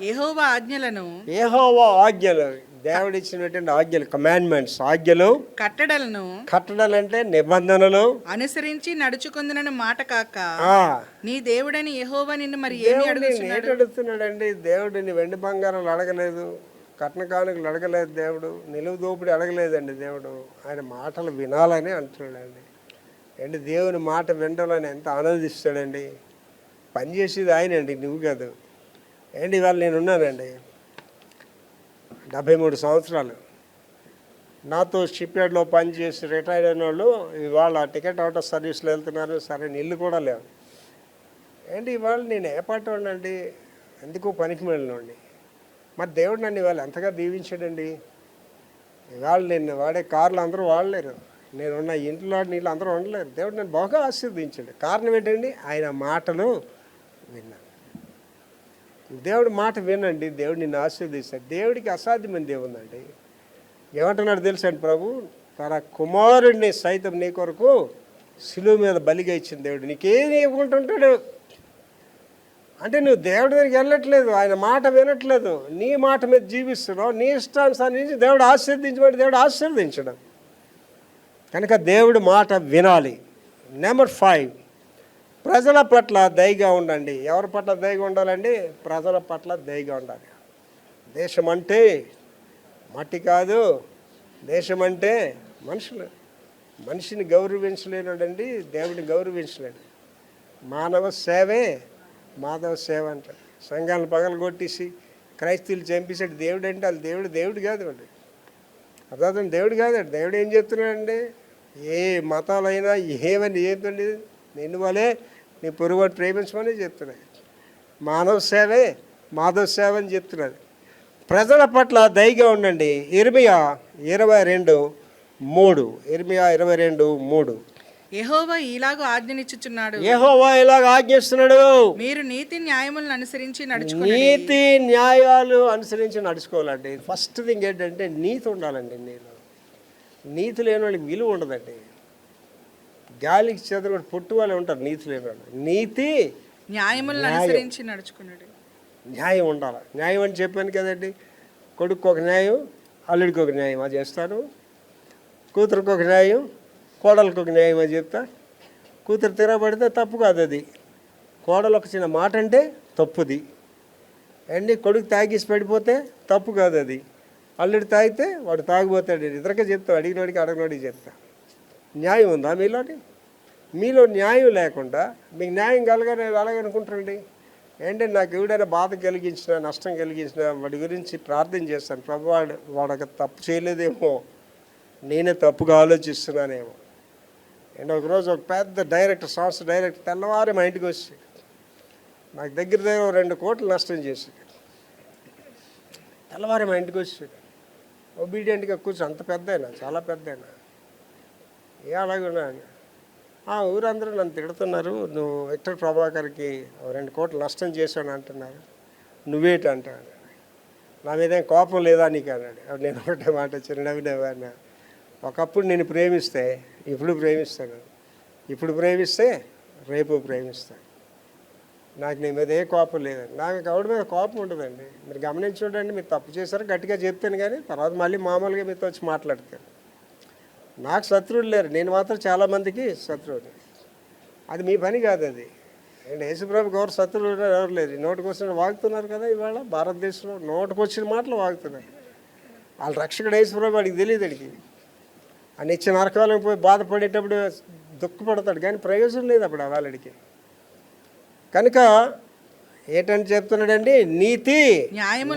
యెహోవా ఆజ్ఞలను. యెహోవా ఆజ్ఞలు, దేవుడిచ్చినటువంటి ఆజ్ఞలు, కమాండ్మెంట్స్, ఆజ్ఞలు, కట్టడలు అంటే నిబంధనలు అనుసరించి నడుచుకుందునని మాట కాక నీ దేవుడని యెహోవా నిన్ను మరి ఏమి అడుగుతున్నాడండి? దేవుడిని వెండి బంగారాలు అడగలేదు, కట్న కానుకలు అడగలేదు, దేవుడు నిలువు దోపిడి అడగలేదండి. దేవుడు ఆయన మాటలు వినాలని అంటున్నాడండి. ఏంటి దేవుని మాట వినడాలని ఎంత ఆనందిస్తాడండి. పనిచేసేది ఆయనండి, నువ్వు కాదు. ఏంటి ఇవాళ నేను ఉన్నానండి, 73 సంవత్సరాలు నాతో షిప్ యార్డ్లో పనిచేసి రిటైర్ అయిన వాళ్ళు ఇవాళ టికెట్ అవుట్ ఆఫ్ సర్వీస్లో వెళ్తున్నారు. సరే ఇల్లు కూడా లేవు. ఏంటి ఇవాళ నేను ఏ పాట వాడినండి, ఎందుకు పనికి వెళ్ళినండి. మరి దేవుడు నన్ను ఇవాళ ఎంతగా దీవించాడండి. ఇవాళ నేను వాడే కార్లు అందరూ వాడలేరు, నేనున్న ఇంట్లో నీళ్ళు అందరూ ఉండలేరు. దేవుడు నన్ను బాగా ఆశీర్వదించాడు. కారణం ఏంటండి? ఆయన మాటలు విన్నాను. దేవుడి మాట వినండి, దేవుడు నిన్ను ఆశీర్వదిస్తాడు. దేవుడికి అసాధ్యమైన దేవుందండి. ఏమంటున్నాడు తెలుసండి ప్రభు? తన కుమారుడిని సైతం నీ కొరకు శిలువ మీద బలిగా ఇచ్చిన దేవుడు నీకేమి ఇవ్వకుంటుంటాడు. అంటే నువ్వు దేవుడి దగ్గరికి వెళ్ళట్లేదు, ఆయన మాట వినట్లేదు, నీ మాట మీద జీవిస్తున్నావు, నీ ఇష్టానుసారించి దేవుడు ఆశీర్వదించబడి దేవుడు ఆశీర్వదించడం. కనుక దేవుడి మాట వినాలి. నెంబర్ 5, ప్రజల పట్ల దయగా ఉండండి. ఎవరి పట్ల దయగా ఉండాలండి? ప్రజల పట్ల దయగా ఉండాలి. దేశం అంటే మట్టి కాదు, దేశం అంటే మనుషులు. మనిషిని గౌరవించలేనండి, దేవుడిని గౌరవించలేడు. మానవ సేవే మాధవ సేవ అంటాడు. సంఘాలను పగలు కొట్టేసి క్రైస్తవులు చంపేసాడు దేవుడు అంటే వాళ్ళు దేవుడు కాదు అండి. అర్థం దేవుడు కాదండి. దేవుడు ఏం చెప్తున్నాడండి? ఏ మతాలైనా ఏమని ఏంటండి? నిన్ను వలే నీ పొరుగువాడు ప్రేమించమని చెప్తున్నాడు. మానవ సేవే మాధవ సేవ అని చెప్తున్నాడు. ప్రజల పట్ల దయగా ఉండండి. ఇర్మియా 22:3. ఇర్మియా 22:3. యెహోవా ఇలాగ ఆజ్ఞనిచ్చుచున్నాడు, యెహోవా ఇలాగ ఆజ్ఞిస్తున్నాడు, మీరు నీతి న్యాయములను అనుసరించి నడుచుకోండి. నీతి న్యాయాలు అనుసరించి నడుచుకోవాలండి. ఫస్ట్ థింగ్ ఏంటంటే నీతి ఉండాలండి. నీతి లేని వాళ్ళకి విలువ ఉండదండి. గాలికి చెదరు పుట్టు వాళ్ళే ఉంటారు నీతి లేని వాళ్ళు. నీతి న్యాయములను అనుసరించి నడుచుకున్నాడు. న్యాయం ఉండాలి. న్యాయం అని చెప్పాను కదండి. కొడుకు ఒక న్యాయం, అల్లుడికి ఒక న్యాయం అది చేస్తాను. కూతురికి ఒక న్యాయం, కోడలికి ఒక న్యాయం అని చెప్తా. కూతురు తిరగబడితే తప్పు కాదు అది. కోడలు ఒక చిన్న మాట అంటే తప్పుది అండి. కొడుకు తాగేసి పడిపోతే తప్పు కాదు అది. అల్లుడు తాగితే వాడు తాగిపోతాడు. ఇద్దరికే చెప్తావు, అడిగినోడికి అడగనోడికి చెప్తా. న్యాయం ఉందా మీలో న్యాయం లేకుండా మీకు న్యాయం కలగానే అలాగనుకుంటారండి. ఏంటంటే నాకు ఎవడైనా బాధ కలిగించినా నష్టం కలిగించినా వాడి గురించి ప్రార్థన చేస్తాను. ప్రభు వాడు తప్పు చేయలేదేమో, నేనే తప్పుగా ఆలోచిస్తున్నానేమో. అండ్ ఒకరోజు ఒక పెద్ద సంస్థ డైరెక్టర్ తెల్లవారి మా ఇంటికి వచ్చి నాకు దగ్గర 2 కోట్లు నష్టం చేశాడు. తెల్లవారి మా ఇంటికి వచ్చాడు. ఒబీడియంట్గా కూర్చో, అంత పెద్దయినా, చాలా పెద్దయినా. అలాగున్నా ఊరందరూ నన్ను తిడుతున్నారు, నువ్వు విక్టర్ ప్రభాకర్కి 2 కోట్లు నష్టం చేశాను అంటున్నారు, నువ్వేటి అంటాడు. నా మీద కోపం లేదా నీకు అన్నాడు. నేను ఒకటే మాట చిరునవ్వినవాడినా. ఒకప్పుడు నేను ప్రేమిస్తే ఇప్పుడు ప్రేమిస్తాను, ఇప్పుడు ప్రేమిస్తే రేపు ప్రేమిస్తాను. నాకు నీ మీద ఏ కోపం లేదండి. నాకు ఎవడి మీద కోపం ఉండదండి. మీరు గమనించి చూడండి, మీరు తప్పు చేశారు గట్టిగా చెప్తాను, కానీ తర్వాత మళ్ళీ మామూలుగా మీతో వచ్చి మాట్లాడతాను. నాకు శత్రువులు లేరు, నేను మాత్రం చాలామందికి శత్రువుని. అది మీ పని కాదు అది. అండ్ యేసుప్రభుకి ఎవరు శత్రువులు ఎవరు లేరు. నోటికి వచ్చిన వాగుతున్నారు కదా ఇవాళ భారతదేశంలో, నోటికి వచ్చిన మాటలు వాగుతున్నారు. వాళ్ళ రక్షకుడు యేసుప్రభు వాడికి తెలియదు. అడిగి అని ఇచ్చిన నరకాలకు పోయి బాధపడేటప్పుడు దుఃఖపడతాడు, కానీ ప్రయోజనం లేదు అప్పుడు వాళ్ళడికి. కనుక ఏంటని చెప్తున్నాడండి? నీతి న్యాయం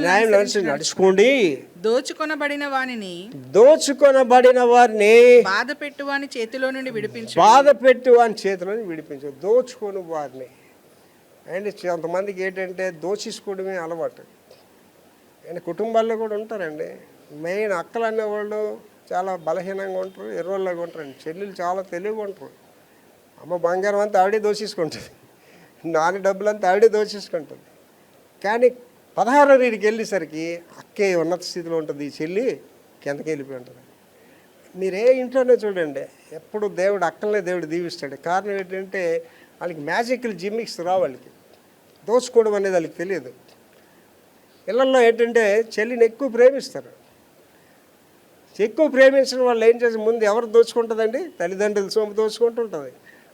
నడుచుకోండి. దోచుకొనబడిన వారిని బాధ పెట్టు వాని చేతిలో నుండి విడిపించు. దోచుకొని వారిని. అండ్ కొంతమందికి ఏంటంటే దోచేసుకోవడమే అలవాటు. అండ్ కుటుంబాల్లో కూడా ఉంటారండి. మెయిన్ అక్కలు అనేవాళ్ళు చాలా బలహీనంగా ఉంటారు, ఎర్రోళ్ళగా ఉంటారండి. చెల్లెలు చాలా తెలివిగా ఉంటారు. అమ్మ బంగారం అంతా ఆవిడే దోచేసుకుంటుంది, నాన్న డబ్బులంతా ఆవిడే దోచేసుకుంటుంది. కానీ 16వ రీడికి వెళ్ళేసరికి అక్కే ఉన్నత స్థితిలో ఉంటుంది, ఈ చెల్లి కిందకి వెళ్ళిపోయి ఉంటుంది. మీరే ఇంట్లోనే చూడండి, ఎప్పుడు దేవుడు అక్కలనే దేవుడు దీవిస్తాడు. కారణం ఏంటంటే వాళ్ళకి మ్యాజికల్ జిమ్మిక్స్ రావు. వాళ్ళకి దోచుకోవడం అనేది వాళ్ళకి తెలియదు. ఇళ్ళల్లో ఏంటంటే చెల్లిని ఎక్కువ ప్రేమిస్తారు. ఎక్కువ ప్రేమించిన వాళ్ళు ఏం చేసి ముందు ఎవరు దోచుకుంటుందండి? తల్లిదండ్రుల సొమ్ము దోచుకుంటుంటుంది,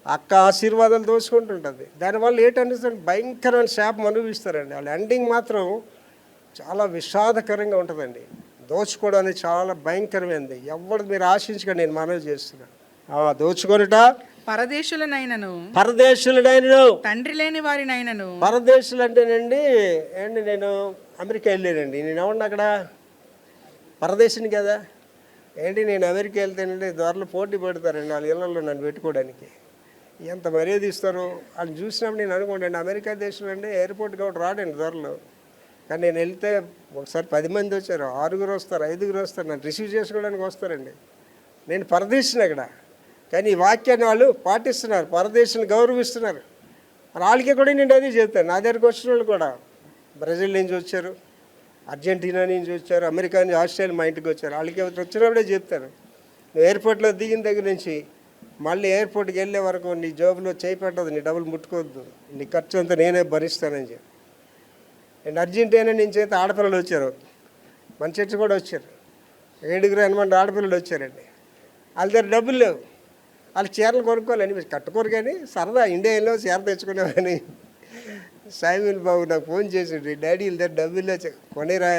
అక్క ఆశీర్వాదాలు దోచుకుంటుంటుంది. దానివల్ల ఏంటనిస్తుంది? భయంకరమైన శాపం అనుభవిస్తారండి. వాళ్ళ ఎండింగ్ మాత్రం చాలా విషాదకరంగా ఉంటుందండి. దోచుకోవడం అనేది చాలా భయంకరమైనది. ఎవరు మీరు ఆశించగా నేను మనవి చేస్తున్నాను. దోచుకొనుట పరదేశులనైనను తండ్రి లేని వారినైనను. పరదేశులు అంటేనండి నేను అమెరికా వెళ్ళానండి. నేను ఎవరిని అక్కడ పరదేశిని కదా. నేను అమెరికా వెళ్తేనండి దారిలో పోటీ పెడతారండి వాళ్ళ ఇళ్ళల్లో నన్ను పెట్టుకోవడానికి. ఎంత మర్యాద ఇస్తారు అని చూసినప్పుడు నేను అనుకోండి, అమెరికా దేశంలో అండి ఎయిర్పోర్ట్ కాబట్టి రాడండి ధరలు. కానీ నేను వెళ్తే ఒకసారి 10 మంది వచ్చారు, 6 వస్తారు, 5 వస్తారు, నన్ను రిసీవ్ చేసుకోవడానికి వస్తారండి. నేను పరదేశిని అక్కడ, కానీ ఈ వాక్యాన్ని వాళ్ళు పాటిస్తున్నారు, పరదేశిని గౌరవిస్తున్నారు. వాళ్ళకి కూడా నేను అదే చెప్తాను. నా దగ్గరికి వచ్చిన వాళ్ళు కూడా బ్రెజిల్ నుంచి వచ్చారు, అర్జెంటీనా నుంచి వచ్చారు, అమెరికా నుంచి, ఆస్ట్రేలియా మా ఇంటికి వచ్చారు. వాళ్ళకి వచ్చినప్పుడే చెప్తాను, నువ్వు ఎయిర్పోర్ట్లో దిగిన దగ్గర నుంచి మళ్ళీ ఎయిర్పోర్ట్కి వెళ్ళే వరకు నీ జోబులో చేయి పెట్టదు, నీ డబ్బులు ముట్టుకోవద్దు, నీ ఖర్చు అంతా నేనే భరిస్తానని చెప్పి. అండ్ అర్జెంటీనా నుంచి అయితే ఆడపిల్లలు వచ్చారు, మన చర్చి కూడా వచ్చారు, 7-8 ఆడపిల్లలు వచ్చారండి. వాళ్ళ దగ్గర డబ్బులు లేవు, వాళ్ళు చీరలు కొనుక్కోవాలని కట్టుకోరు, కానీ సరదా ఇండియాలో చీర తెచ్చుకునేవాని. సాయిమిల్ బాబు నాకు ఫోన్ చేసాడు, డాడీ వీళ్ళ దగ్గర డబ్బులు కొనిరా,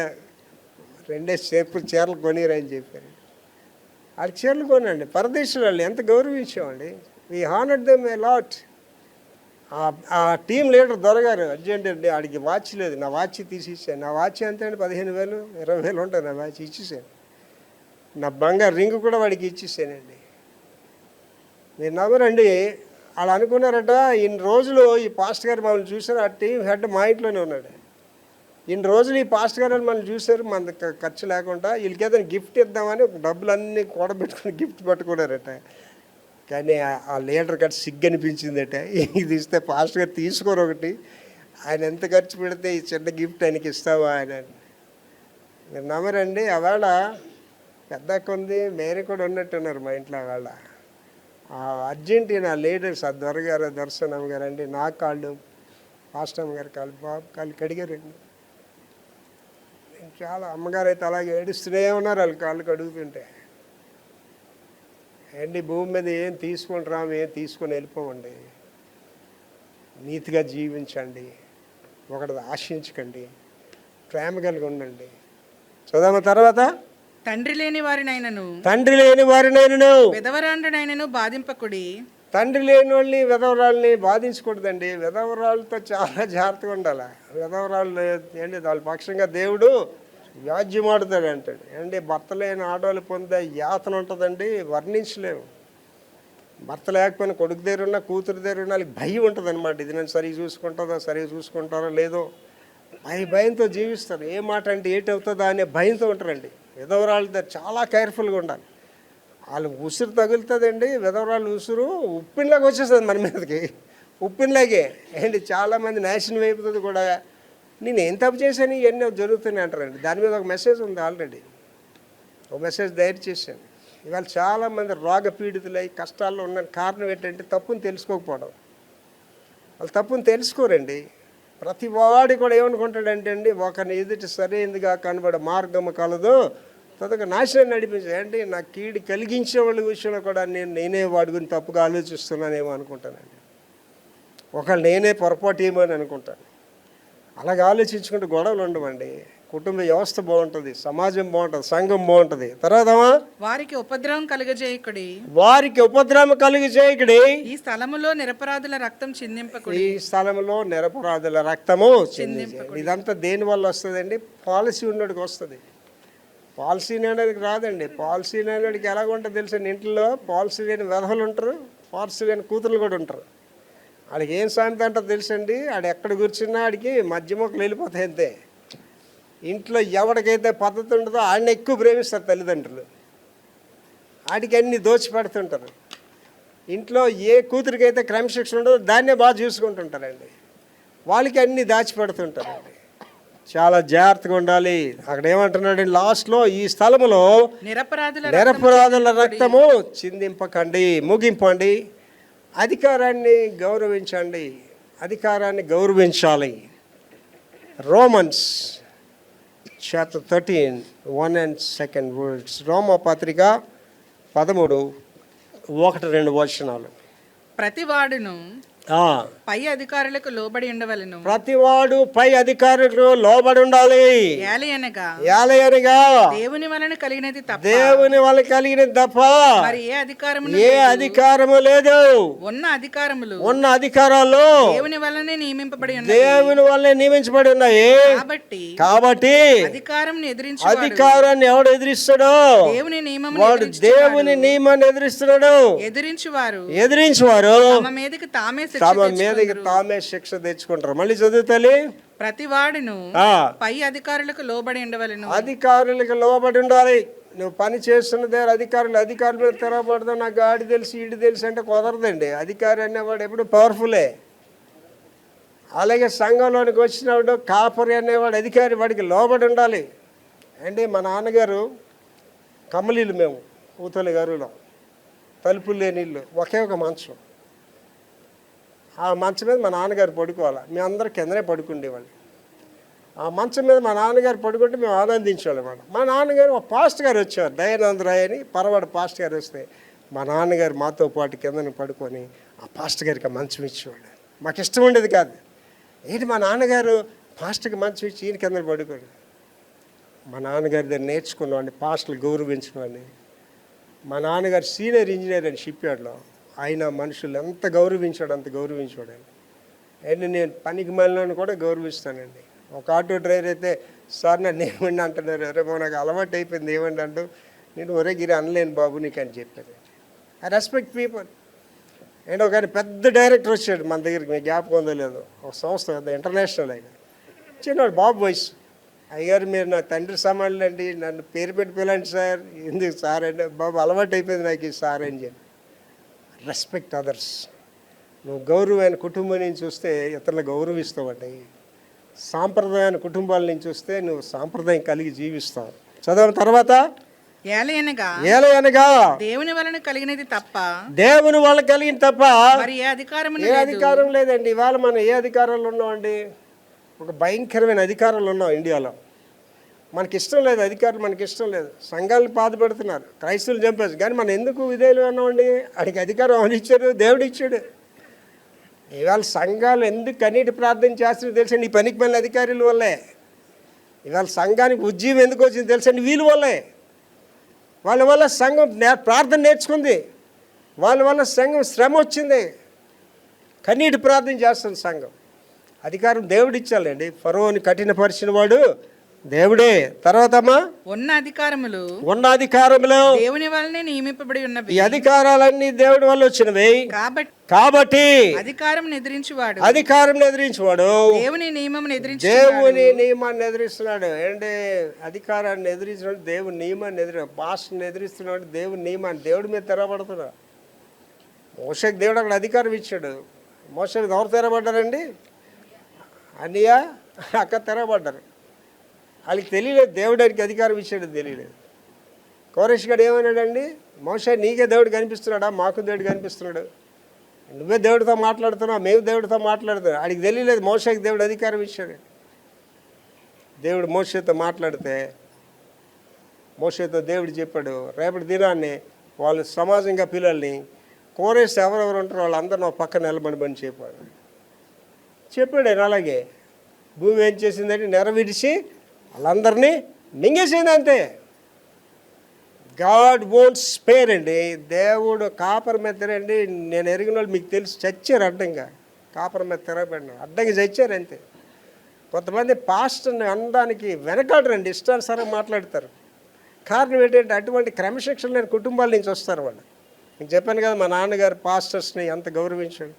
2 సేపు చీరలు కొనిరా అని చెప్పారు. వాళ్ళ చీరలు కొనండి. పరదేశం వాళ్ళు ఎంత గౌరవించామండి. We honoured them a lot. ఆ టీం లీడర్ దొరగారు అర్జెంట్ అండి, ఆడికి వాచ్ లేదు, నా వాచ్ తీసి ఇచ్చాను. నా వాచ్ ఎంత అండి 15,000 20,000 ఉంటుంది, నా వాచ్ ఇచ్చేసాను. నా బంగారు రింగ్ కూడా వాడికి ఇచ్చేసానండి. మీరు నవ్వరండి, వాళ్ళు అనుకున్నారట ఇన్ని రోజులు ఈ పాస్టర్ గారు మమ్మల్ని చూశారు, ఆ టీం హెడ్ మా ఇంట్లోనే ఉన్నాడు. ఇన్ని రోజులు ఈ పాస్టర్ గారు మమ్మల్ని చూశారు, మన ఖర్చు లేకుండా వీళ్ళకి ఏదైనా గిఫ్ట్ ఇద్దామని డబ్బులన్నీ కూడబెట్టుకుని గిఫ్ట్ పట్టుకున్నారట. కానీ ఆ లీడర్ ఖర్చు సిగ్గు అనిపించిందట, ఇది ఇస్తే పాస్టర్ గారు తీసుకోరు ఒకటి, ఆయన ఎంత ఖర్చు పెడితే ఈ చిన్న గిఫ్ట్ ఆయనకి ఇస్తావా ఆయన. మీరు నమ్మరండి, ఆవేళ పెద్ద కొంది మేరీ కూడా ఉన్నట్టున్నారు మా ఇంట్లో. ఆవేళ ఆ అర్జెంటీనా లీడర్స్, ఆ దొరగారు, దర్శనం గారు అండి, నా కాళ్ళు, పాస్టమ్ గారి కాళ్ళు, బాబు కాళ్ళు కడిగారండి. చాలా అమ్మగారు అయితే అలాగే ఏడుస్తూనే ఉన్నారు, వాళ్ళు కాళ్ళు కడుగుతుంటే. అండి భూమి మీద ఏం తీసుకుంటాం, ఏం తీసుకొని వెళ్ళిపోవండి. నీతిగా జీవించండి, ఒకటి ఆశించకండి, ప్రేమ కలిగి ఉండండి. చదవ తర్వాత, తండ్రి లేని వారినైనను విధవరాండ్రనైనను బాధింపకుడి. తండ్రి లేని వాళ్ళని, విధవరాళ్ళని బాధించకూడదండి. విధవరాళ్ళతో చాలా జాగ్రత్తగా ఉండాలి. విధవరాళ్ళు ఏంటి, వాళ్ళ పక్షంగా దేవుడు వ్యాజ్యం ఆడుతాడు అంటాడు. ఏంటి, భర్త లేని ఆడవాళ్ళు పొందే యాతన ఉంటుందండి, వర్ణించలేము. భర్త లేకపోయినా కొడుకు దగ్గర ఉన్నా, కూతురు దగ్గర ఉన్నా వాళ్ళకి భయం ఉంటుంది అనమాట. ఇది నేను సరిగ్గా చూసుకుంటుందా, సరిగ్గా చూసుకుంటారో లేదో భయంతో జీవిస్తారు. ఏ మాట అంటే ఏటి అవుతుందా అనే భయంతో ఉంటారండి. విధవరాళ్ళ దగ్గర చాలా కేర్ఫుల్గా ఉండాలి. వాళ్ళు ఉసురు తగులుతుందండి, విధవరాళ్ళు ఉసురు ఉప్పిన్లాగా వచ్చేస్తుంది మన మీదకి, ఉప్పిన్లాగే. ఏంటి, చాలామంది నాశనం అయిపోతుంది కూడా. నేను ఏం తప్పు చేశాను, ఇవన్నీ జరుగుతున్నాయి అంటారండి. దాని మీద ఒక మెసేజ్ ఉంది ఆల్రెడీ, ఒక మెసేజ్ తయారు చేశాను. ఇవాళ చాలామంది రోగ పీడితులై కష్టాల్లో ఉన్న కారణం ఏంటంటే తప్పుని తెలుసుకోకపోవడం. వాళ్ళు తప్పుని తెలుసుకోరండి. ప్రతి వాడి కూడా ఏమనుకుంటాడంటే అండి, ఒకరిని ఎదుటి సరైనదిగా కనబడే మార్గము కలదు, తదొక నాశనం నడిపించదు. అంటే నా కీడు కలిగించే వాళ్ళ విషయంలో కూడా నేనే వాడి గురించి తప్పుగా ఆలోచిస్తున్నానేమో అనుకుంటానండి. ఒకళ్ళు నేనే పొరపాటు ఏమో అని అనుకుంటాను. అలాగే ఆలోచించుకుంటే గొడవలు ఉండవండి. కుటుంబ వ్యవస్థ బాగుంటుంది, సమాజం బాగుంటుంది, సంఘం బాగుంటుంది. తర్వాత వారికి ఉపద్రవం కలుగజేయకుడి. ఈ స్థలములో నిరపరాధుల రక్తం చిందింపకుడి. ఈ స్థలంలో నిరపరాధుల రక్తము చిందింపకుడి. ఇదంతా దేని వల్ల వస్తుందండి? పాలసీ ఉన్నోడికి వస్తుంది. పాలసీ లేనివాడికి రాదండి. పాలసీ లేనివాడికి ఎలాగ ఉంటుంది తెలుసండి, ఇంట్లో పాలసీ లేని వెధవలు ఉంటారు, పాలసీ లేని కూతురు కూడా ఉంటారు. ఆడికి ఏం సామెత అంటారు తెలుసండి, ఆడు ఎక్కడ కూర్చున్నా ఆడికి మధ్య మొక్కలు వెళ్ళిపోతాయి అంతే. ఇంట్లో ఎవరికైతే పద్ధతి ఉంటుందో ఆడిని ఎక్కువ ప్రేమిస్తారు తల్లిదండ్రులు, ఆడికి అన్నీ దోచిపెడుతుంటారు. ఇంట్లో ఏ కూతురికైతే క్రమశిక్షణ ఉండదో దాన్నే బాగా చూసుకుంటుంటారండి, వాళ్ళకి అన్నీ దాచిపెడుతుంటారండి. చాలా జాగ్రత్తగా ఉండాలి. అక్కడ ఏమంటున్నాడు లాస్ట్లో, ఈ స్థలములో నిరపరాధుల రక్తము చిందింపకండి. ముగింపండి. అధికారాన్ని గౌరవించండి, అధికారాన్ని గౌరవించాలి. Romans chapter 13 1 and 2 words. రోమపత్రిక 13 1-2 వచనాలు. ప్రతివాడును పై అధికారులకు లోబడి ఉండవలెను. ప్రతివాడు పై అధికారులకు లోబడి ఉండాలి. ఏలయనగా దేవుని వలన కలిగినది తప్ప మరి ఏ అధికారము లేదు. ఉన్న అధికారాలు దేవుని వలనే నియమింపబడి ఉన్నాయి. కాబట్టి అధికారాన్ని ఎవడు ఎదిరిస్తాడో వాడు దేవుని నియమాన్ని ఎదిరిస్తున్నాడు. ఎదిరించువారు తమ మీదకి తామే శిక్ష తెచ్చుకుంటారు. మళ్ళీ చదువుతాలి. ప్రతివాడును ఆ, పై అధికారులకు లోబడి ఉండవలెను. అధికారులకు లోబడి ఉండాలి. నువ్వు పని చేస్తున్న దగ్గర అధికారుల మీద తిరగబడతావు. నాకు ఆడి తెలుసు ఈడు తెలుసు అంటే కుదరదండి. అధికారి అనేవాడు ఎప్పుడు పవర్ఫుల్లే. అలాగే సంఘంలోనికి వచ్చినప్పుడు కాపరి అనేవాడు అధికారి, వాడికి లోబడి ఉండాలి. అంటే మా నాన్నగారు కమ్మలీలు, మేము ఊతలి గారులో తలుపులు లేని ఇల్లు, ఒకే ఒక మంచం. ఆ మంచం మీద మా నాన్నగారు పడుకోవాలి. మేమందరం కిందనే పడుకుండేవాళ్ళు. ఆ మంచం మీద మా నాన్నగారు పడుకుంటే మేము ఆనందించేవాళ్ళం. మా నాన్నగారు ఒక పాస్ట్ గారు వచ్చేవారు, దయానంద రాయ్ అని, పరవాడు పాస్ట్ గారు వస్తే మా నాన్నగారు మాతో పాటు కిందన పడుకొని ఆ పాస్ట్ గారికి ఆ మంచం ఇచ్చేవాడు. మాకు ఇష్టం ఉండేది కాదు. ఏంటి మా నాన్నగారు పాస్ట్కి మంచం ఇచ్చి ఈయన కింద పడుకోడు. మా నాన్నగారి దగ్గర నేర్చుకున్నామండి పాస్టర్లు గౌరవించమని. మా నాన్నగారు సీనియర్ ఇంజనీర్ అని షిప్ యార్డ్లో. ఆయన మనుషులు ఎంత గౌరవించాడు అంత గౌరవించాడు. అండ్ నేను పనికి మళ్ళీ కూడా గౌరవిస్తానండి. ఒక ఆటో డ్రైవర్ అయితే సార్ నన్ను ఏమండి అంటున్నారు, రేపు నాకు అలవాటు అయిపోయింది ఏమండి అంటూ, నేను ఒరే గిరి అనలేను బాబు నీకు అని చెప్పాను. I respect people. అండ్ ఒక ఆయన పెద్ద డైరెక్టర్ వచ్చాడు మన దగ్గరికి, మీకు జ్ఞాపకం ఉందో లేదో, ఒక సంస్థ పెద్ద ఇంటర్నేషనల్ ఆయన. చిన్నవాడు బాబు వయసు. అయ్యారు మీరు నా తండ్రి సమానులు అండి, నన్ను పేరు పెట్టి పిల్లండి సార్. ఎందుకు సార్ అంటే, బాబు అలవాటు అయిపోయింది నాకు ఈ సార్ అని చెప్పి. Respect others. నువ్వు గౌరవమైన కుటుంబం నుంచి చూస్తే ఇతరులు గౌరవిస్తావండి. సాంప్రదాయమైన కుటుంబాల నుంచి వస్తే నువ్వు సాంప్రదాయం కలిగి జీవిస్తావు. చదవని తర్వాత ఏలయనగా దేవుని వలన కలిగినది తప్ప, దేవుని వల్ల కలిగిన తప్ప మరి ఏ అధికారం లేదండి. ఇవాళ మనం ఏ అధికారంలో ఉన్నామండి? ఒక భయంకరమైన అధికారంలో ఉన్నాం ఇండియాలో. మనకి ఇష్టం లేదు అధికారులు, మనకి ఇష్టం లేదు. సంఘాలను బాధపెడుతున్నారు, క్రైస్తవులు చంపేసి. కానీ మనం ఎందుకు విధేయులు ఉన్నామండి? అడిగి అధికారం ఎవరు ఇచ్చారు? దేవుడు ఇచ్చాడు. ఇవాళ సంఘాలు ఎందుకు కన్నీటి ప్రార్థన చేస్తున్నా తెలుసండి? ఈ పనికి మళ్ళీ అధికారుల వల్లే. ఇవాళ సంఘానికి ఉద్యమం ఎందుకు వచ్చింది తెలుసండి? వీళ్ళ వల్లే. వాళ్ళ వల్ల సంఘం ప్రార్థన నేర్చుకుంది, వాళ్ళ వల్ల సంఘం శ్రమ వచ్చింది, కన్నీటి ప్రార్థన చేస్తుంది సంఘం. అధికారం దేవుడు ఇచ్చాలండి. ఫరోని కఠినపరిచిన వాడు దేవుడే. తర్వాత ఉన్న అధికారములు దేవుని వల్లనే నియమింపబడి ఉన్నవి. ఈ అధికారాలన్నీ దేవుడి వల్ల వచ్చినవి. కాబట్టి అధికారం ఎదిరించేవాడు దేవుని నియమాన్ని ఎదిరిస్తున్నాడు. అంటే అధికారాన్ని ఎదిరించినాడు, దేవుని నియమాన్ని భాషను ఎదిరిస్తున్నాడు, దేవుని నియమాన్ని. దేవుడి మీద తెరబడుతున్నాడు. మోషేకి దేవుడు అక్కడ అధికారం ఇచ్చాడు. మోషేకి ఎవరు తెరబడ్డారండి? అన్నయ్య అక్క తెరబడ్డారు. వాళ్ళకి తెలియలేదు దేవుడికి అధికారం ఇచ్చాడు, తెలియలేదు. కోరేష్ గారు ఏమన్నాడండి? మోషే నీకే దేవుడు కనిపిస్తున్నాడా? మాకు దేవుడు కనిపిస్తున్నాడు. నువ్వే దేవుడితో మాట్లాడుతున్నావు, మేము దేవుడితో మాట్లాడుతున్నాం. వాడికి తెలియలేదు మోషేకి దేవుడు అధికారం ఇచ్చాడు. దేవుడు మోషేతో మాట్లాడితే మోషేతో దేవుడు చెప్పాడు, రేపటి దినాన్ని వాళ్ళు సమాజంగా పిల్లల్ని కోరేష్ ఎవరెవరు ఉంటారో వాళ్ళందరూ పక్కన నిలబడమని చెప్పాడు. అలాగే భూమి ఏం చేసిందంటే నెరవేర్చి వాళ్ళందరినీ మింగేసింది అంతే. గాడ్ వోంట్ స్పేర్ అండి. దేవుడు కాపర్ మీద తిరండి. నేను ఎరిగిన వాళ్ళు మీకు తెలిసి చచ్చారు అడ్డంగా. కాపర్ మీద తిరగబడిన అడ్డంగా చచ్చారు అంతే. కొంతమంది పాస్టర్ని అనడానికి వెనకాడరండి, ఇష్టానుసారం మాట్లాడతారు. కారణం ఏంటంటే అటువంటి క్రమశిక్షణ లేని కుటుంబాల నుంచి వస్తారు వాళ్ళు. నేను చెప్పాను కదా మా నాన్నగారు పాస్టర్స్ని ఎంత గౌరవించాడు.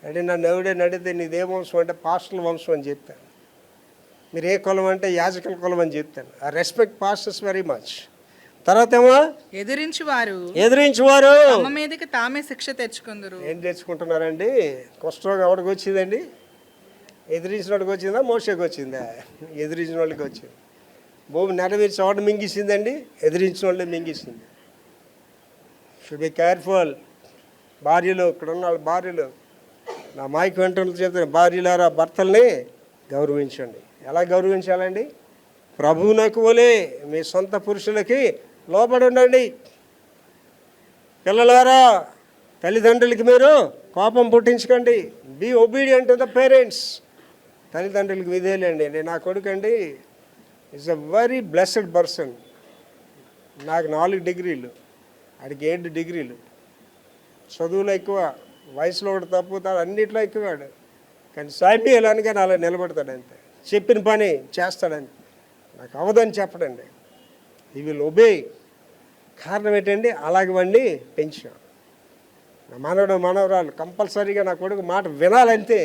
అంటే నన్ను ఎవడైనా అడిగితే నీదే వంశం అంటే పాస్టర్ల వంశం అని చెప్తాను. మీరు ఏ కులం అంటే యాజకుల కులం అని చెప్తాను. I respect pastors very much. తర్వాత ఏమో ఎదిరించువారు తమ మీదకి తామే శిక్ష తెచ్చుకుందరు. ఏం తెచ్చుకుంటున్నారండి? కుష్ఠరోగం ఎవరికి వచ్చిందండి? ఎదిరించిన వాడికి వచ్చిందా? మోషేకి వచ్చిందా? ఎదిరించిన వాళ్ళకి వచ్చింది. భూమి నెరవేర్చి ఎవడు మింగిసిందండి? ఎదిరించిన వాళ్ళే మింగిసింది. Should be careful. భార్యలు, ఇక్కడ ఉన్న వాళ్ళ భార్యలు, నా మైక్ వెంటనే చెప్తాను, భార్యలారా భర్తల్ని గౌరవించండి. ఎలా గౌరవించాలండి? ప్రభువునకు వలె మీ సొంత పురుషులకి లోబడి ఉండండి. పిల్లలారా తల్లిదండ్రులకి మీరు కోపం పుట్టించకండి. Be obedient to the parents. తల్లిదండ్రులకి విధేయులండి. నేను నా కొడుకు అండి is a very blessed person. నాకు 4 డిగ్రీలు, ఆడికి 7 డిగ్రీలు. చదువులో ఎక్కువ, వయసులో ఒకటి తప్పుతాడు, అన్నిట్లో ఎక్కువాడు. కానీ సాయిపీయాలని అలా నిలబడతాడు అంతే. చెప్పిన పని చేస్తాడండి. నాకు అవదని చెప్పడండి. ఈ విల్ ఒబే. కారణం ఏంటండి? అలాగే వాడిని పెంచాం. నా మనవరాలు కంపల్సరీగా నా కొడుకు మాట వినాలంతే.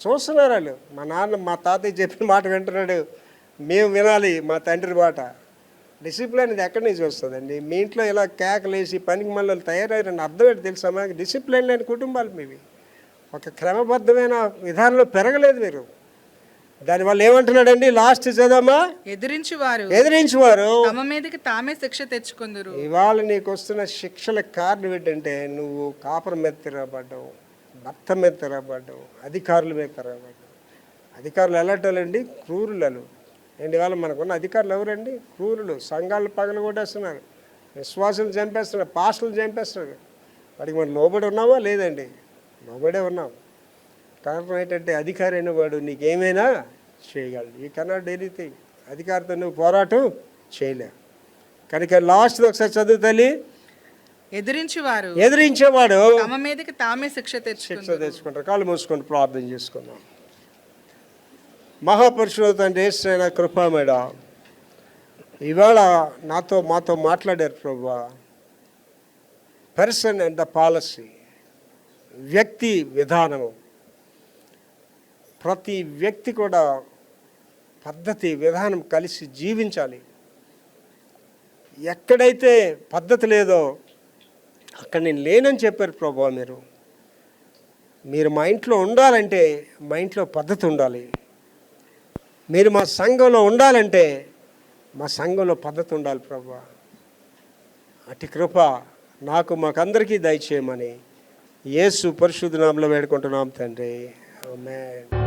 చూస్తున్నారు వాళ్ళు. మా నాన్న మా తాతయ్య చెప్పిన మాట వింటున్నాడు, మేము వినాలి మా తండ్రి మాట. డిసిప్లిన్ ఇది ఎక్కడి నుంచి వస్తుందండి? మీ ఇంట్లో ఇలా కేకలేసి పనికి మళ్ళీ తయారయ్యారని అర్థం ఏంటి తెలుసా? మాకు డిసిప్లిన్ లేని కుటుంబాలు మీవి. ఒక క్రమబద్ధమైన విధానంలో పెరగలేదు మీరు. దానివల్ల ఏమంటున్నాడండి? లాస్ట్ చదవమా, ఎదిరించువారు తమ మీదకి తామే శిక్ష తెచ్చుకుందరు. ఇవాళ నీకు వస్తున్న శిక్షల కారణం ఏంటంటే నువ్వు కాపురం మీద తిరగబడ్డావు, భర్త మీద తిరగబడ్డావు, అధికారుల మీద తిరగబడ్డావు. అధికారులు ఎలాంటి క్రూరులు. అండ్ ఇవాళ మనకున్న అధికారులు ఎవరండి? క్రూరులు. సంఘాలు పగలు కొట్టేస్తున్నారు, విశ్వాసులు చంపేస్తున్నారు, పాస్టులు చంపేస్తున్నారు. వాడికి మనం లోబడి ఉన్నావా? లేదండి, లోబడే ఉన్నాం. కారణం ఏంటంటే అధికారి అయిన వాడు నీకేమైనా చేయగలడు. You cannot do anything. అధికారితో నువ్వు పోరాటం చేయలేవు. కనుక లాస్ట్ ఒకసారి చదువు తల్లి. ఎదిరించేవాడు తమ మీదకి తామే శిక్ష తెచ్చుకుంటారు. కాళ్ళు మూసుకొని ప్రార్థన చేసుకుందాం. మహాపురుషుడు తండ్రి యేసయ్య కృపామేడ, ఇవాళ మాతో మాట్లాడారు ప్రభువా. పర్సన్ అండ్ ద పాలసీ, వ్యక్తి విధానము. ప్రతి వ్యక్తి కూడా పద్ధతి విధానం కలిసి జీవించాలి. ఎక్కడైతే పద్ధతి లేదో అక్కడ నేను లేనని చెప్పారు ప్రభువా. మీరు మా ఇంట్లో ఉండాలంటే మా ఇంట్లో పద్ధతి ఉండాలి. మీరు మా సంఘంలో ఉండాలంటే మా సంఘంలో పద్ధతి ఉండాలి ప్రభువా. అటు కృప మాకందరికీ దయచేయమని యేసు పరిశుద్ధ నామములో వేడుకుంటున్నాం తండ్రి. ఆమేన్.